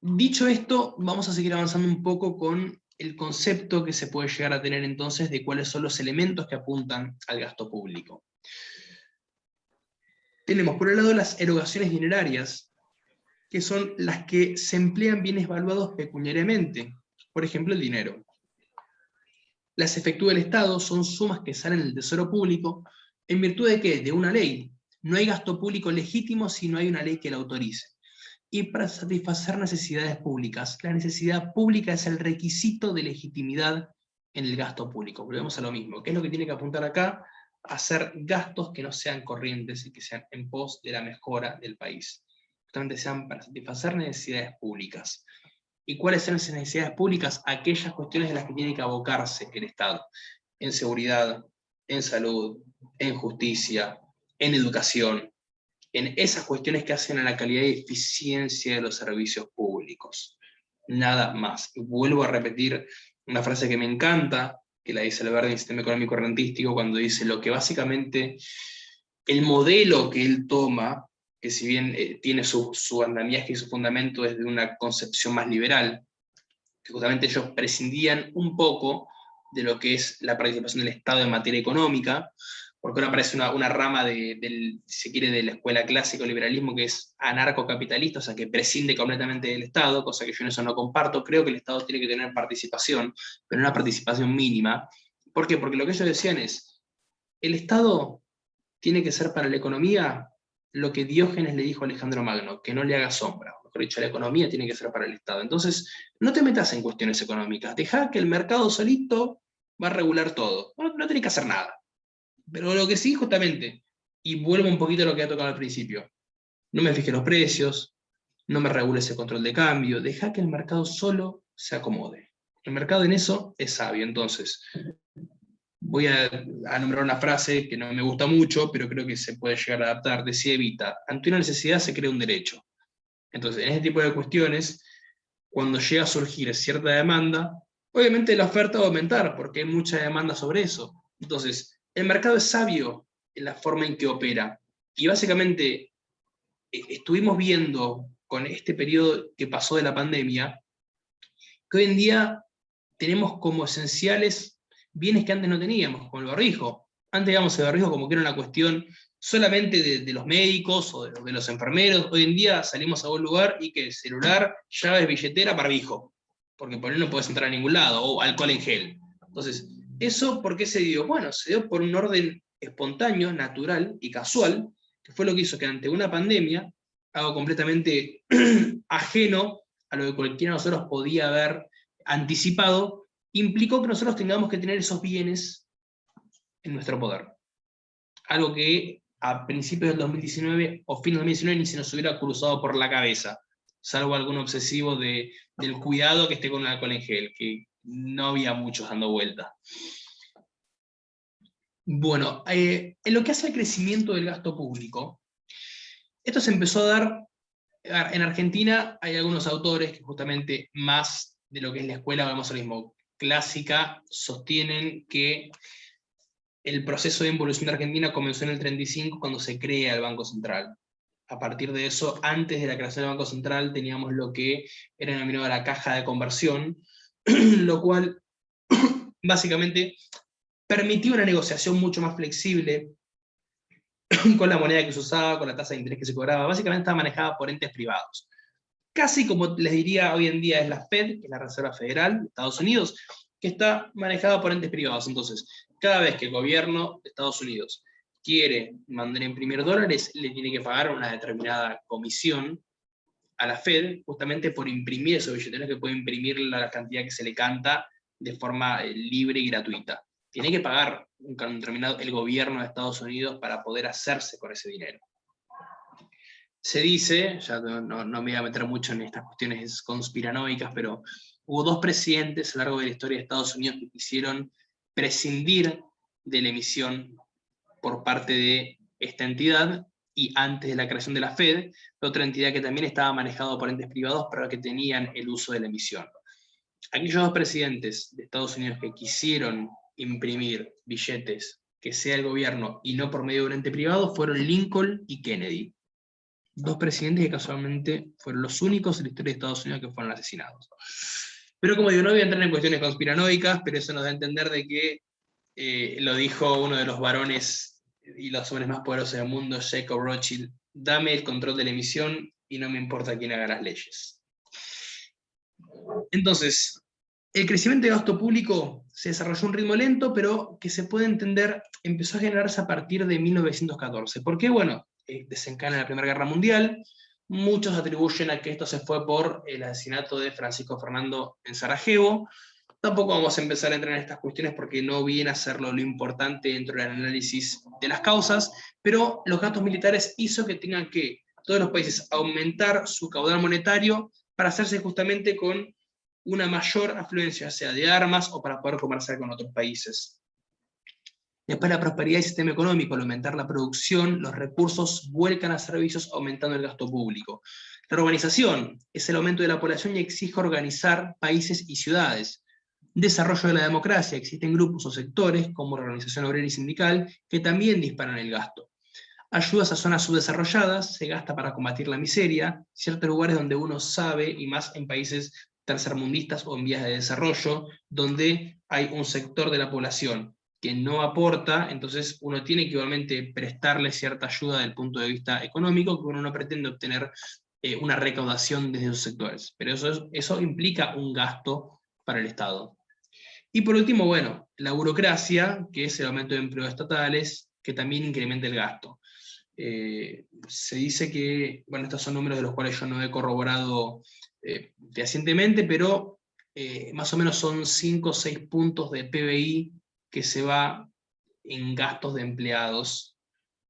dicho esto, vamos a seguir avanzando un poco con el concepto que se puede llegar a tener entonces de cuáles son los elementos que apuntan al gasto público. Tenemos por un lado las erogaciones dinerarias, que son las que se emplean bienes valuados pecuniariamente, por ejemplo el dinero. Las efectúa el Estado, son sumas que salen del tesoro público, ¿en virtud de qué? De una ley. No hay gasto público legítimo si no hay una ley que lo autorice. Y para satisfacer necesidades públicas. La necesidad pública es el requisito de legitimidad en el gasto público. Volvemos a lo mismo. ¿Qué es lo que tiene que apuntar acá? Hacer gastos que no sean corrientes y que sean en pos de la mejora del país. Justamente sean para satisfacer necesidades públicas. ¿Y cuáles son esas necesidades públicas? Aquellas cuestiones de las que tiene que abocarse el Estado. En seguridad, en salud, en justicia, en educación, en esas cuestiones que hacen a la calidad y eficiencia de los servicios públicos. Nada más. Y vuelvo a repetir una frase que me encanta, que la dice Alberdi en Sistema Económico Rentístico, cuando dice lo que básicamente el modelo que él toma, que si bien tiene su andamiaje y su fundamento desde una concepción más liberal, que justamente ellos prescindían un poco de lo que es la participación del Estado en materia económica, porque ahora aparece una rama si se quiere, de la escuela clásica liberalismo que es anarcocapitalista, o sea, que prescinde completamente del Estado, cosa que yo en eso no comparto. Creo que el Estado tiene que tener participación, pero una participación mínima. ¿Por qué? Porque lo que ellos decían es, el Estado tiene que ser para la economía lo que Diógenes le dijo a Alejandro Magno, que no le haga sombra. mejor dicho, la economía tiene que ser para el Estado. Entonces, no te metas en cuestiones económicas, deja que el mercado solito va a regular todo, no tenés que hacer nada. Pero lo que sí, justamente, y vuelvo un poquito a lo que ha tocado al principio, no me fije los precios, no me regule ese control de cambio, deja que el mercado solo se acomode. El mercado en eso es sabio. Entonces, voy a nombrar una frase que no me gusta mucho, pero creo que se puede llegar a adaptar. Decía Evita: ante una necesidad se crea un derecho. Entonces, en este tipo de cuestiones, cuando llega a surgir cierta demanda, obviamente la oferta va a aumentar, porque hay mucha demanda sobre eso. Entonces, el mercado es sabio en la forma en que opera. Y básicamente, estuvimos viendo con este periodo que pasó de la pandemia, que hoy en día tenemos como esenciales bienes que antes no teníamos, como el barbijo. Antes, digamos, el barbijo como que era una cuestión solamente de los médicos o de los enfermeros. Hoy en día salimos a un lugar y que celular, llaves, billetera, barbijo. Porque por ahí no puedes entrar a ningún lado, o alcohol en gel. Entonces, ¿eso por qué se dio? Bueno, se dio por un orden espontáneo, natural y casual, que fue lo que hizo que ante una pandemia, algo completamente ajeno a lo que cualquiera de nosotros podía haber anticipado, implicó que nosotros tengamos que tener esos bienes en nuestro poder. Algo que a principios del 2019 o fin del 2019 ni se nos hubiera cruzado por la cabeza, salvo algún obsesivo del cuidado que esté con el alcohol en gel, que no había muchos dando vuelta. Bueno, en lo que hace al crecimiento del gasto público, esto se empezó a dar, en Argentina hay algunos autores que justamente más de lo que es la escuela, vamos al mismo, clásica, sostienen que el proceso de involución de Argentina comenzó en el 35 cuando se crea el Banco Central. A partir de eso, antes de la creación del Banco Central, teníamos lo que era denominado la caja de conversión, lo cual básicamente permitía una negociación mucho más flexible con la moneda que se usaba, con la tasa de interés que se cobraba. Básicamente estaba manejada por entes privados. Casi como les diría hoy en día es la Fed, que es la Reserva Federal de Estados Unidos, que está manejada por entes privados. Entonces, cada vez que el gobierno de Estados Unidos quiere mandar a imprimir dólares, le tiene que pagar una determinada comisión a la Fed, justamente por imprimir esos billetes, no es que puede imprimir la cantidad que se le canta de forma libre y gratuita. Tiene que pagar un determinado el gobierno de Estados Unidos para poder hacerse con ese dinero. Se dice, ya no me voy a meter mucho en estas cuestiones conspiranoicas, pero hubo dos presidentes a lo largo de la historia de Estados Unidos que quisieron prescindir de la emisión por parte de esta entidad, y antes de la creación de la Fed, otra entidad que también estaba manejada por entes privados, pero que tenían el uso de la emisión. Aquellos dos presidentes de Estados Unidos que quisieron imprimir billetes que sea el gobierno y no por medio de un ente privado fueron Lincoln y Kennedy. Dos presidentes que casualmente fueron los únicos en la historia de Estados Unidos que fueron asesinados. Pero como digo, no voy a entrar en cuestiones conspiranoicas, pero eso nos da a entender de que lo dijo uno de los varones y los hombres más poderosos del mundo, Jacob Rothschild: dame el control de la emisión y no me importa quién haga las leyes. Entonces, el crecimiento de gasto público se desarrolló a un ritmo lento, pero que se puede entender, empezó a generarse a partir de 1914. ¿Por qué? Bueno, desencadena la Primera Guerra Mundial, muchos atribuyen a que esto se fue por el asesinato de Francisco Fernando en Sarajevo. Tampoco vamos a empezar a entrar en estas cuestiones porque no viene a ser lo importante dentro del análisis de las causas, pero los gastos militares hizo que tengan que todos los países aumentar su caudal monetario para hacerse justamente con una mayor afluencia, sea de armas o para poder comerciar con otros países. Después, la prosperidad del sistema económico, al aumentar la producción, los recursos vuelcan a servicios aumentando el gasto público. La urbanización es el aumento de la población y exige organizar países y ciudades. Desarrollo de la democracia, existen grupos o sectores, como la organización obrera y sindical, que también disparan el gasto. Ayudas a zonas subdesarrolladas, se gasta para combatir la miseria, ciertos lugares donde uno sabe, y más en países tercermundistas o en vías de desarrollo, donde hay un sector de la población que no aporta, entonces uno tiene que igualmente prestarle cierta ayuda desde el punto de vista económico, que uno no pretende obtener una recaudación desde esos sectores. Pero eso implica un gasto para el Estado. Y por último, bueno, la burocracia, que es el aumento de empleos estatales, que también incrementa el gasto. se dice que, bueno, estos son números de los cuales yo no he corroborado fehacientemente, pero más o menos son 5 o 6 puntos de PBI que se va en gastos de empleados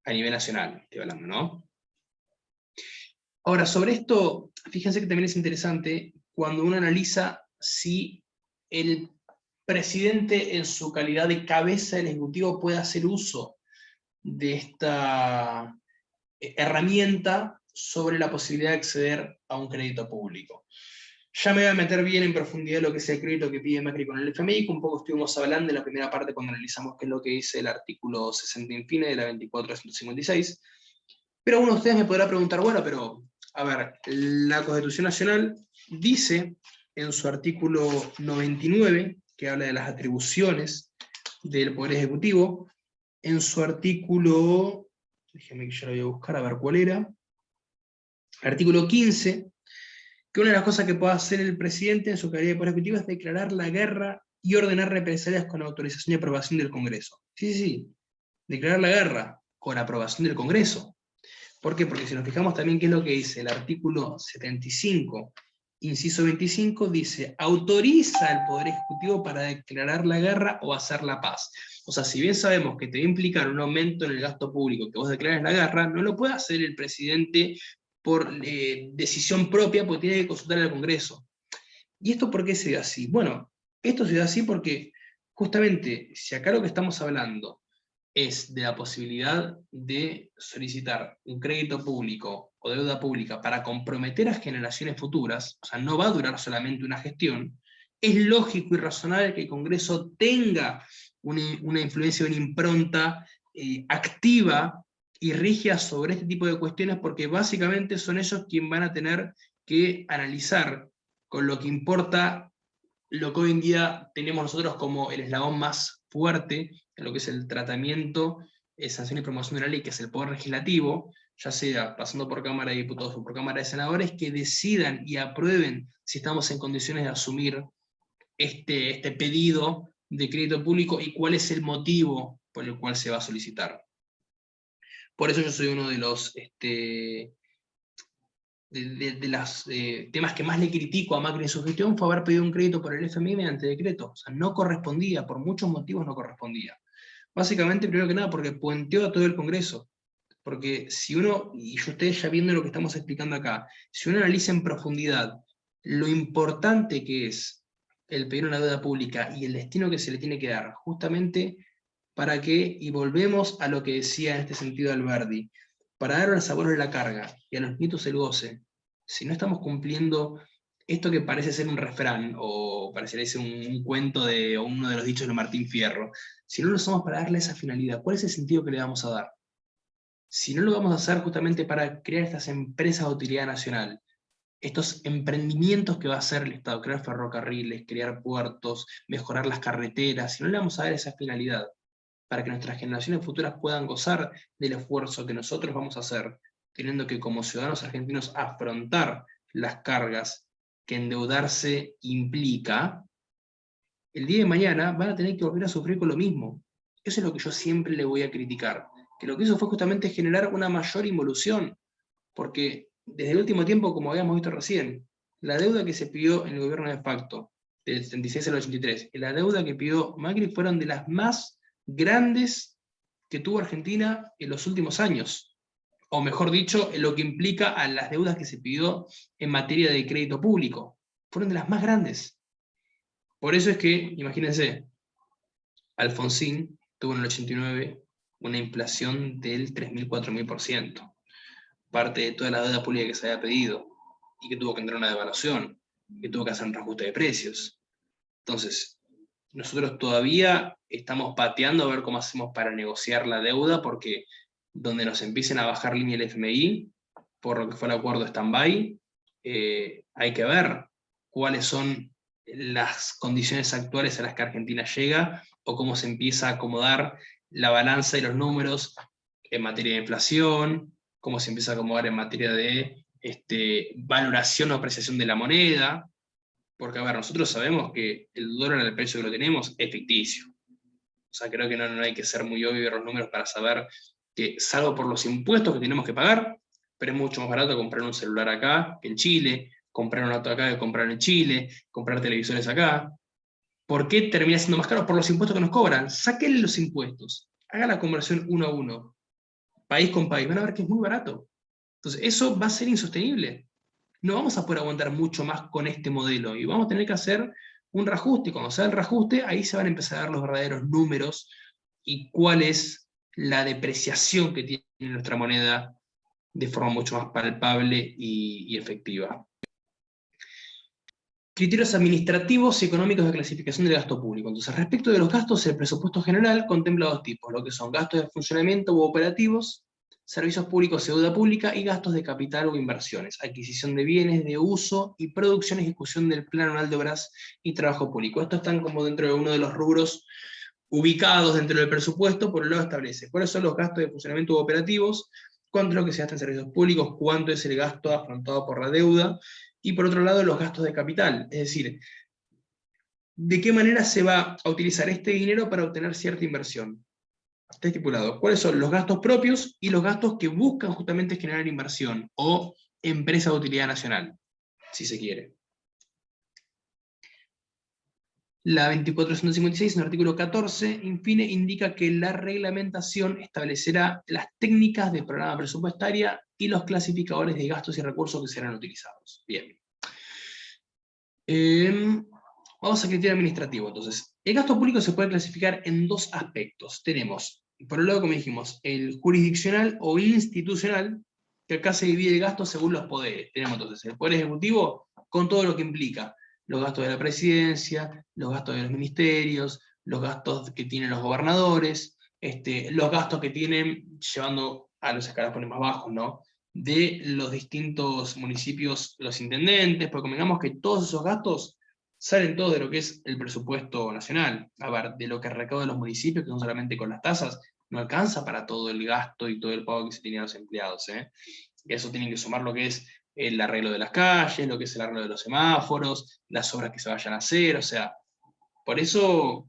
a nivel nacional, estoy hablando, ¿no? Ahora, sobre esto, fíjense que también es interesante cuando uno analiza si el presidente en su calidad de cabeza del Ejecutivo puede hacer uso de esta herramienta sobre la posibilidad de acceder a un crédito público. Ya me voy a meter bien en profundidad en lo que es el crédito que pide Macri con el FMI, que un poco estuvimos hablando en la primera parte cuando analizamos qué es lo que dice el artículo 60 infine de la 24.156. Pero uno de ustedes me podrá preguntar, bueno, pero, a ver, la Constitución Nacional dice en su artículo 99, que habla de las atribuciones del Poder Ejecutivo, en su artículo, déjeme que yo lo voy a buscar a ver cuál era, artículo 15, que una de las cosas que puede hacer el presidente en su calidad de Poder Ejecutivo es declarar la guerra y ordenar represalias con autorización y aprobación del Congreso. Sí, sí, sí, declarar la guerra con aprobación del Congreso. ¿Por qué? Porque si nos fijamos también qué es lo que dice el artículo 75, inciso 25, dice, autoriza al Poder Ejecutivo para declarar la guerra o hacer la paz. O sea, si bien sabemos que te va a implicar un aumento en el gasto público, que vos declares la guerra, no lo puede hacer el presidente por decisión propia, porque tiene que consultar al Congreso. ¿Y esto por qué se da así? Bueno, esto se da así porque justamente, si acá lo que estamos hablando es de la posibilidad de solicitar un crédito público o deuda pública para comprometer a generaciones futuras, o sea, no va a durar solamente una gestión, es lógico y razonable que el Congreso tenga una influencia, una impronta activa y rígida sobre este tipo de cuestiones, porque básicamente son ellos quienes van a tener que analizar con lo que importa lo que hoy en día tenemos nosotros como el eslabón más fuerte en lo que es el tratamiento, sanción y promoción de la ley, que es el Poder Legislativo, ya sea pasando por Cámara de Diputados o por Cámara de Senadores, que decidan y aprueben si estamos en condiciones de asumir este pedido de crédito público y cuál es el motivo por el cual se va a solicitar. Por eso yo soy uno de los los temas que más le critico a Macri en su gestión fue haber pedido un crédito por el FMI mediante decreto. O sea, no correspondía, por muchos motivos no correspondía. Básicamente, primero que nada, porque puenteó a todo el Congreso. Porque si uno, y ustedes ya viendo lo que estamos explicando acá, si uno analiza en profundidad lo importante que es el pedir una deuda pública y el destino que se le tiene que dar, justamente para que, y volvemos a lo que decía en este sentido Alberdi, para dar a los abuelos la carga y a los nietos el goce, si no estamos cumpliendo esto que parece ser un refrán, o parece un cuento o uno de los dichos de Martín Fierro, si no lo somos para darle esa finalidad, ¿cuál es el sentido que le vamos a dar? Si no lo vamos a hacer justamente para crear estas empresas de utilidad nacional, estos emprendimientos que va a hacer el Estado, crear ferrocarriles, crear puertos, mejorar las carreteras, si no le vamos a dar esa finalidad, para que nuestras generaciones futuras puedan gozar del esfuerzo que nosotros vamos a hacer, teniendo que como ciudadanos argentinos afrontar las cargas que endeudarse implica, el día de mañana van a tener que volver a sufrir con lo mismo. Eso es lo que yo siempre le voy a criticar, que lo que hizo fue justamente generar una mayor involución, porque desde el último tiempo, como habíamos visto recién, la deuda que se pidió en el gobierno de facto, del 76 al 83, y la deuda que pidió Macri fueron de las más grandes que tuvo Argentina en los últimos años, o mejor dicho, en lo que implica a las deudas que se pidió en materia de crédito público. Fueron de las más grandes. Por eso es que, imagínense, Alfonsín tuvo en el 89 una inflación del 3.000, 4.000%, parte de toda la deuda pública que se había pedido, y que tuvo que entrar una devaluación, que tuvo que hacer un reajuste de precios. Entonces, nosotros todavía estamos pateando a ver cómo hacemos para negociar la deuda, porque donde nos empiecen a bajar línea el FMI, por lo que fue el acuerdo de stand-by, hay que ver cuáles son las condiciones actuales a las que Argentina llega, o cómo se empieza a acomodar la balanza y los números en materia de inflación, cómo se empieza a acomodar en materia de valoración o apreciación de la moneda, porque, a ver, nosotros sabemos que el dólar al precio que lo tenemos es ficticio. O sea, creo que no hay que ser muy obvio de los números para saber que salvo por los impuestos que tenemos que pagar, pero es mucho más barato comprar un celular acá que en Chile, comprar un auto acá que comprar en Chile, comprar televisores acá. ¿Por qué termina siendo más caro? Por los impuestos que nos cobran. Sáquenle los impuestos, haga la conversión 1 a 1, país con país, van a ver que es muy barato. Entonces, eso va a ser insostenible. No vamos a poder aguantar mucho más con este modelo, y vamos a tener que hacer un reajuste. Cuando se haga el reajuste, ahí se van a empezar a dar los verdaderos números y cuál es la depreciación que tiene nuestra moneda de forma mucho más palpable y efectiva. Criterios administrativos y económicos de clasificación del gasto público. Entonces, respecto de los gastos, el presupuesto general contempla dos tipos, lo que son gastos de funcionamiento u operativos, servicios públicos y deuda pública, y gastos de capital o inversiones, adquisición de bienes de uso y producción y ejecución del Plan Anual de Obras y Trabajo Público. Estos están como dentro de uno de los rubros ubicados dentro del presupuesto. Por el lado establece cuáles son los gastos de funcionamiento u operativos, cuánto es lo que se gasta en servicios públicos, cuánto es el gasto afrontado por la deuda, y por otro lado los gastos de capital, es decir, de qué manera se va a utilizar este dinero para obtener cierta inversión. Está estipulado cuáles son los gastos propios y los gastos que buscan justamente generar inversión, o empresa de utilidad nacional, si se quiere. La 2456, en el artículo 14, infine, indica que la reglamentación establecerá las técnicas de programa presupuestaria y los clasificadores de gastos y recursos que serán utilizados. Bien. Vamos a criterio administrativo, entonces. El gasto público se puede clasificar en dos aspectos. Tenemos, por un lado, como dijimos, el jurisdiccional o institucional, que acá se divide el gasto según los poderes. Tenemos entonces el Poder Ejecutivo con todo lo que implica los gastos de la presidencia, los gastos de los ministerios, los gastos que tienen los gobernadores, los gastos que tienen, llevando a los escalafones más bajos, ¿no?, de los distintos municipios, los intendentes, porque convengamos que todos esos gastos salen todos de lo que es el presupuesto nacional. A ver, de lo que recaudan los municipios, que son solamente con las tasas, no alcanza para todo el gasto y todo el pago que se tiene a los empleados. Eso tienen que sumar lo que es el arreglo de las calles, lo que es el arreglo de los semáforos, las obras que se vayan a hacer, o sea, por eso,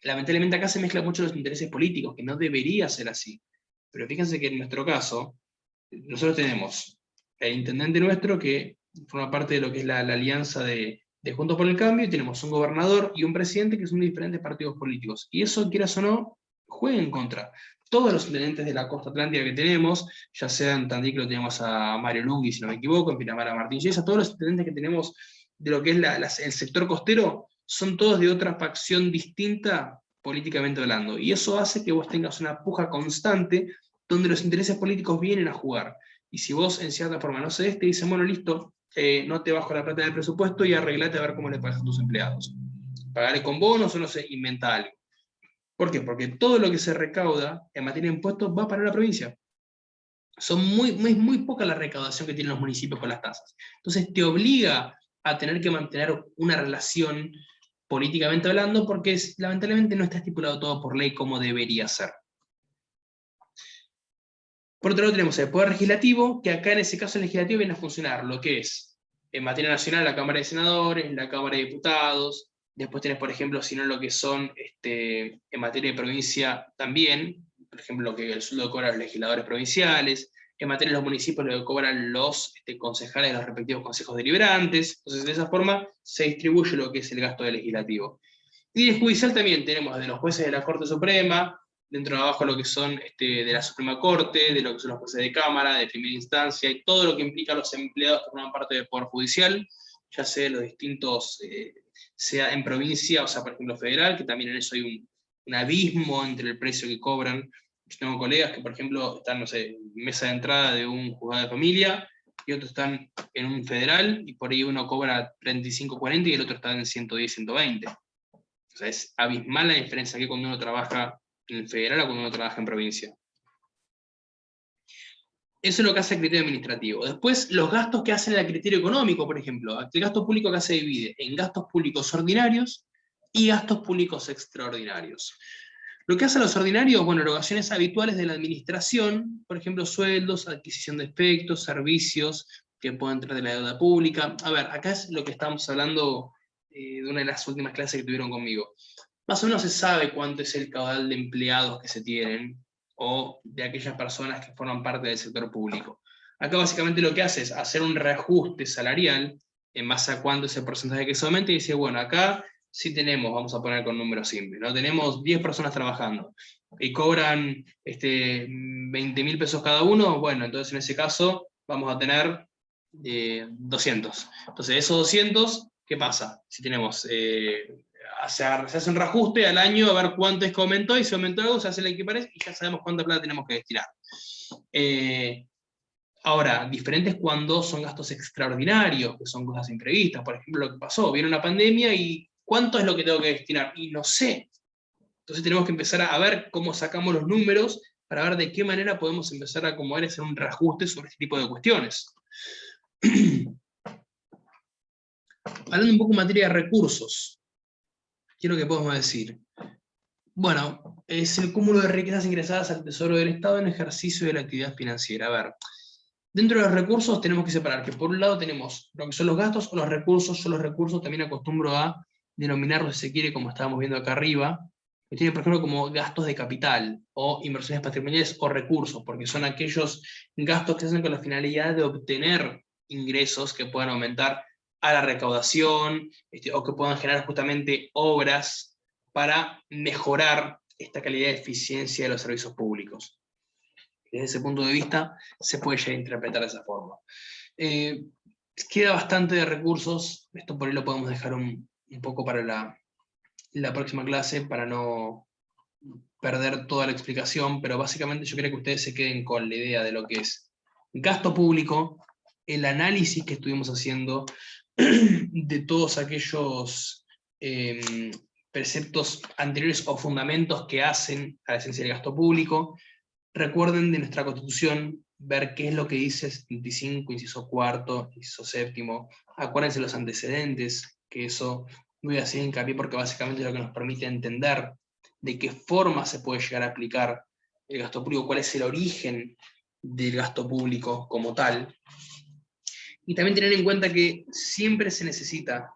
lamentablemente acá se mezclan mucho los intereses políticos, que no debería ser así. Pero fíjense que en nuestro caso, nosotros tenemos el intendente nuestro que forma parte de lo que es la alianza de Juntos por el Cambio, y tenemos un gobernador y un presidente que son de diferentes partidos políticos. Y eso, quieras o no, juega en contra. Todos los intendentes de la costa atlántica que tenemos, ya sea en Tandil, que lo tenemos a Mario Lungui, si no me equivoco, en Pinamar a Martín Yesa, todos los intendentes que tenemos de lo que es el sector costero, son todos de otra facción distinta políticamente hablando. Y eso hace que vos tengas una puja constante donde los intereses políticos vienen a jugar. Y si vos en cierta forma no cedes, te dicen, bueno, listo, no te bajo la plata del presupuesto y arreglate a ver cómo le pagas a tus empleados. Pagaré con bonos o no sé, inventa algo. ¿Por qué? Porque todo lo que se recauda en materia de impuestos va para la provincia. Son muy poca la recaudación que tienen los municipios con las tasas. Entonces te obliga a tener que mantener una relación políticamente hablando, porque lamentablemente no está estipulado todo por ley como debería ser. Por otro lado tenemos el Poder Legislativo, que acá en ese caso el Legislativo viene a funcionar lo que es, en materia nacional, la Cámara de Senadores, la Cámara de Diputados. Después tenés, por ejemplo, si no lo que son, en materia de provincia también, por ejemplo, lo que el sueldo cobran los legisladores provinciales. En materia de los municipios, lo que cobran los concejales de los respectivos consejos deliberantes. Entonces, de esa forma se distribuye lo que es el gasto del legislativo. Y el judicial también tenemos de los jueces de la Corte Suprema, dentro de abajo lo que son de la Suprema Corte, de lo que son los jueces de Cámara, de primera instancia, y todo lo que implica a los empleados que forman parte del Poder Judicial, ya sea los distintos, sea en provincia, o sea, por ejemplo, federal, que también en eso hay un abismo entre el precio que cobran. Yo tengo colegas que, por ejemplo, están, no sé, en mesa de entrada de un juzgado de familia, y otros están en un federal, y por ahí uno cobra 35-40 y el otro está en 110-120. O sea, es abismal la diferencia que cuando uno trabaja en el federal o cuando uno trabaja en provincia. Eso es lo que hace el criterio administrativo. Después, los gastos que hacen el criterio económico, por ejemplo. El gasto público acá se divide en gastos públicos ordinarios y gastos públicos extraordinarios. Lo que hacen los ordinarios, bueno, erogaciones habituales de la administración, por ejemplo, sueldos, adquisición de efectos, servicios que pueden entrar de la deuda pública. A ver, acá es lo que estamos hablando de una de las últimas clases que tuvieron conmigo. Más o menos se sabe cuánto es el caudal de empleados que se tienen, o de aquellas personas que forman parte del sector público. Acá básicamente lo que hace es hacer un reajuste salarial en base a cuánto es el porcentaje que se aumenta, y dice, bueno, acá sí tenemos, vamos a poner con números simples, ¿no? Tenemos 10 personas trabajando, y cobran 20.000 pesos cada uno, bueno, entonces en ese caso vamos a tener 200. Entonces esos 200, ¿qué pasa? Si tenemos, se hace un reajuste al año a ver cuánto es que aumentó, y si aumentó algo se hace la equiparación y ya sabemos cuánta plata tenemos que destinar. Ahora, diferente es cuando son gastos extraordinarios, que son cosas imprevistas. Por ejemplo, lo que pasó, viene una pandemia y ¿cuánto es lo que tengo que destinar? Y no sé. Entonces tenemos que empezar a ver cómo sacamos los números para ver de qué manera podemos empezar a acomodar y hacer un reajuste sobre este tipo de cuestiones. Hablando un poco en materia de recursos, ¿qué es lo que podemos decir? Bueno, es el cúmulo de riquezas ingresadas al Tesoro del Estado en ejercicio de la actividad financiera. A ver, dentro de los recursos tenemos que separar que por un lado tenemos lo que son los gastos o los recursos. Yo los recursos también acostumbro a denominarlos, si se quiere, como estábamos viendo acá arriba, que tienen, por ejemplo, como gastos de capital, o inversiones patrimoniales, o recursos, porque son aquellos gastos que se hacen con la finalidad de obtener ingresos que puedan aumentar a la recaudación, o que puedan generar justamente obras para mejorar esta calidad de eficiencia de los servicios públicos. Desde ese punto de vista se puede ya interpretar de esa forma. Queda bastante de recursos, esto por ahí lo podemos dejar un poco para la próxima clase, para no perder toda la explicación, pero básicamente yo creo que ustedes se queden con la idea de lo que es gasto público, el análisis que estuvimos haciendo de todos aquellos preceptos anteriores o fundamentos que hacen a la esencia del gasto público. Recuerden de nuestra Constitución, ver qué es lo que dice 75, inciso cuarto, inciso séptimo. Acuérdense los antecedentes, que eso voy a hacer hincapié porque básicamente es lo que nos permite entender de qué forma se puede llegar a aplicar el gasto público, cuál es el origen del gasto público como tal. Y también tener en cuenta que siempre se necesita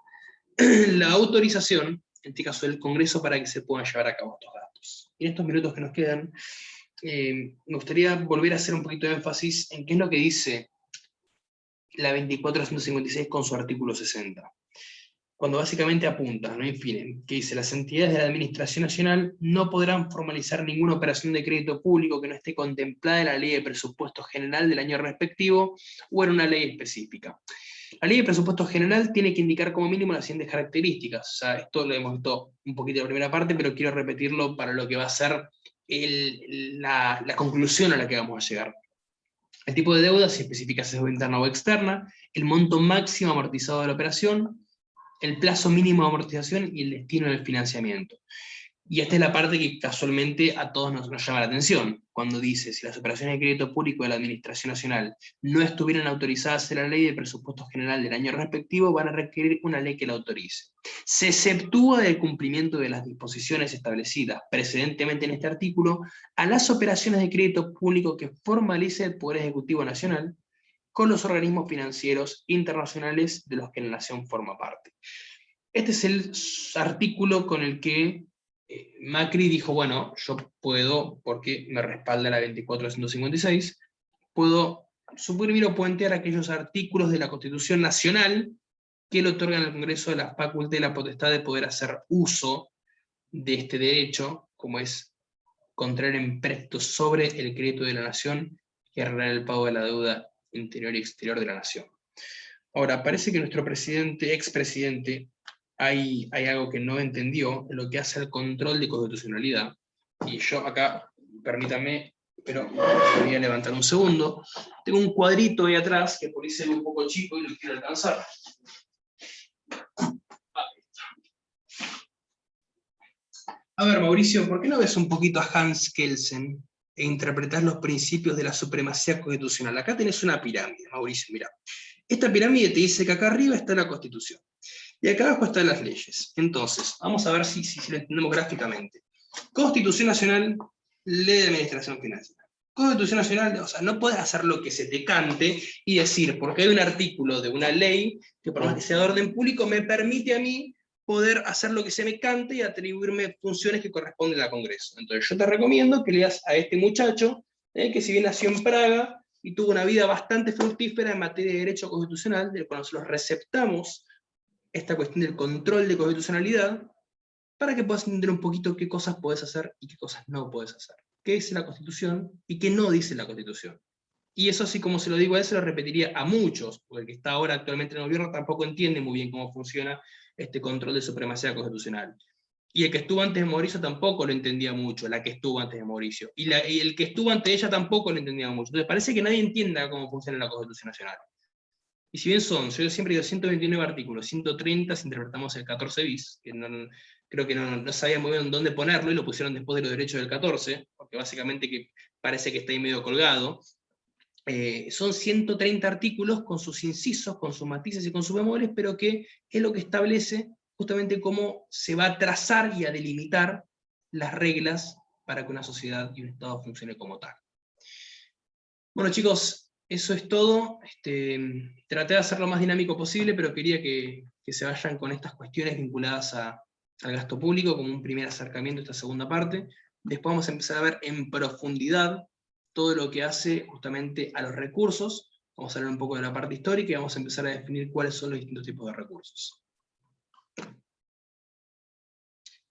la autorización, en este caso del Congreso, para que se puedan llevar a cabo estos gastos. Y en estos minutos que nos quedan, me gustaría volver a hacer un poquito de énfasis en qué es lo que dice la 24.156 con su artículo 60. Cuando básicamente apunta, ¿no? En fin, que dice, las entidades de la Administración Nacional no podrán formalizar ninguna operación de crédito público que no esté contemplada en la Ley de Presupuesto General del año respectivo o en una ley específica. La Ley de Presupuesto General tiene que indicar como mínimo las siguientes características. O sea, esto lo hemos visto un poquito en la primera parte, pero quiero repetirlo para lo que va a ser la conclusión a la que vamos a llegar. El tipo de deuda, si especifica si es deuda interna o externa, el monto máximo amortizado de la operación, el plazo mínimo de amortización y el destino del financiamiento. Y esta es la parte que casualmente a todos nos llama la atención, cuando dice, si las operaciones de crédito público de la Administración Nacional no estuvieran autorizadas en la Ley de Presupuesto General del año respectivo, van a requerir una ley que la autorice. Se exceptúa del cumplimiento de las disposiciones establecidas precedentemente en este artículo a las operaciones de crédito público que formalice el Poder Ejecutivo Nacional con los organismos financieros internacionales de los que la Nación forma parte. Este es el artículo con el que Macri dijo, bueno, yo puedo, porque me respalda la 24.156, puedo suprimir o puentear aquellos artículos de la Constitución Nacional que le otorgan al Congreso de la facultad y la potestad de poder hacer uso de este derecho, como es contraer empréstito sobre el crédito de la Nación y arreglar el pago de la deuda interior y exterior de la Nación. Ahora, parece que nuestro expresidente, hay algo que no entendió en lo que hace al control de constitucionalidad, y yo acá, permítame, pero voy a levantar un segundo, tengo un cuadrito ahí atrás, que por ahí se ve un poco chico y lo quiero alcanzar. A ver, Mauricio, ¿por qué no ves un poquito a Hans Kelsen e interpretás los principios de la supremacía constitucional? Acá tenés una pirámide, Mauricio, mira. Esta pirámide te dice que acá arriba está la Constitución, y acá abajo están las leyes. Entonces, vamos a ver si lo entendemos gráficamente. Constitución Nacional, Ley de Administración Financiera. Constitución Nacional, o sea, no puedes hacer lo que se te cante y decir, porque hay un artículo de una ley que por más que sea de orden público, me permite a mí poder hacer lo que se me cante y atribuirme funciones que corresponden al Congreso. Entonces yo te recomiendo que leas a este muchacho, que si bien nació en Praga y tuvo una vida bastante fructífera en materia de derecho constitucional, del cual nosotros receptamos esta cuestión del control de constitucionalidad, para que puedas entender un poquito qué cosas podés hacer y qué cosas no podés hacer. Qué dice la Constitución y qué no dice la Constitución. Y eso, así como se lo digo a él, se lo repetiría a muchos, porque el que está ahora actualmente en el gobierno tampoco entiende muy bien cómo funciona este control de supremacía constitucional. Y el que estuvo antes de Mauricio tampoco lo entendía mucho, la que estuvo antes de Mauricio. Y el que estuvo antes de ella tampoco lo entendía mucho. Entonces parece que nadie entienda cómo funciona la Constitución Nacional. Y si bien yo siempre digo 129 artículos, 130 si interpretamos el 14 bis, que creo que no sabían muy bien dónde ponerlo, y lo pusieron después de los derechos del 14, porque básicamente que parece que está ahí medio colgado. Son 130 artículos con sus incisos, con sus matices y con sus bemoles, pero que es lo que establece justamente cómo se va a trazar y a delimitar las reglas para que una sociedad y un Estado funcione como tal. Bueno, chicos, eso es todo. Traté de hacerlo lo más dinámico posible, pero quería que se vayan con estas cuestiones vinculadas al gasto público como un primer acercamiento a esta segunda parte. Después vamos a empezar a ver en profundidad todo lo que hace justamente a los recursos. Vamos a hablar un poco de la parte histórica y vamos a empezar a definir cuáles son los distintos tipos de recursos.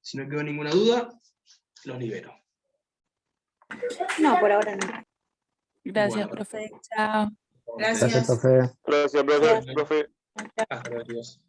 Si no quedó ninguna duda, los libero. No, por ahora no. Gracias, Bueno, profe. Chao. Gracias. Gracias, profe. Gracias, profe. Gracias. Profe. hasta luego, chicos.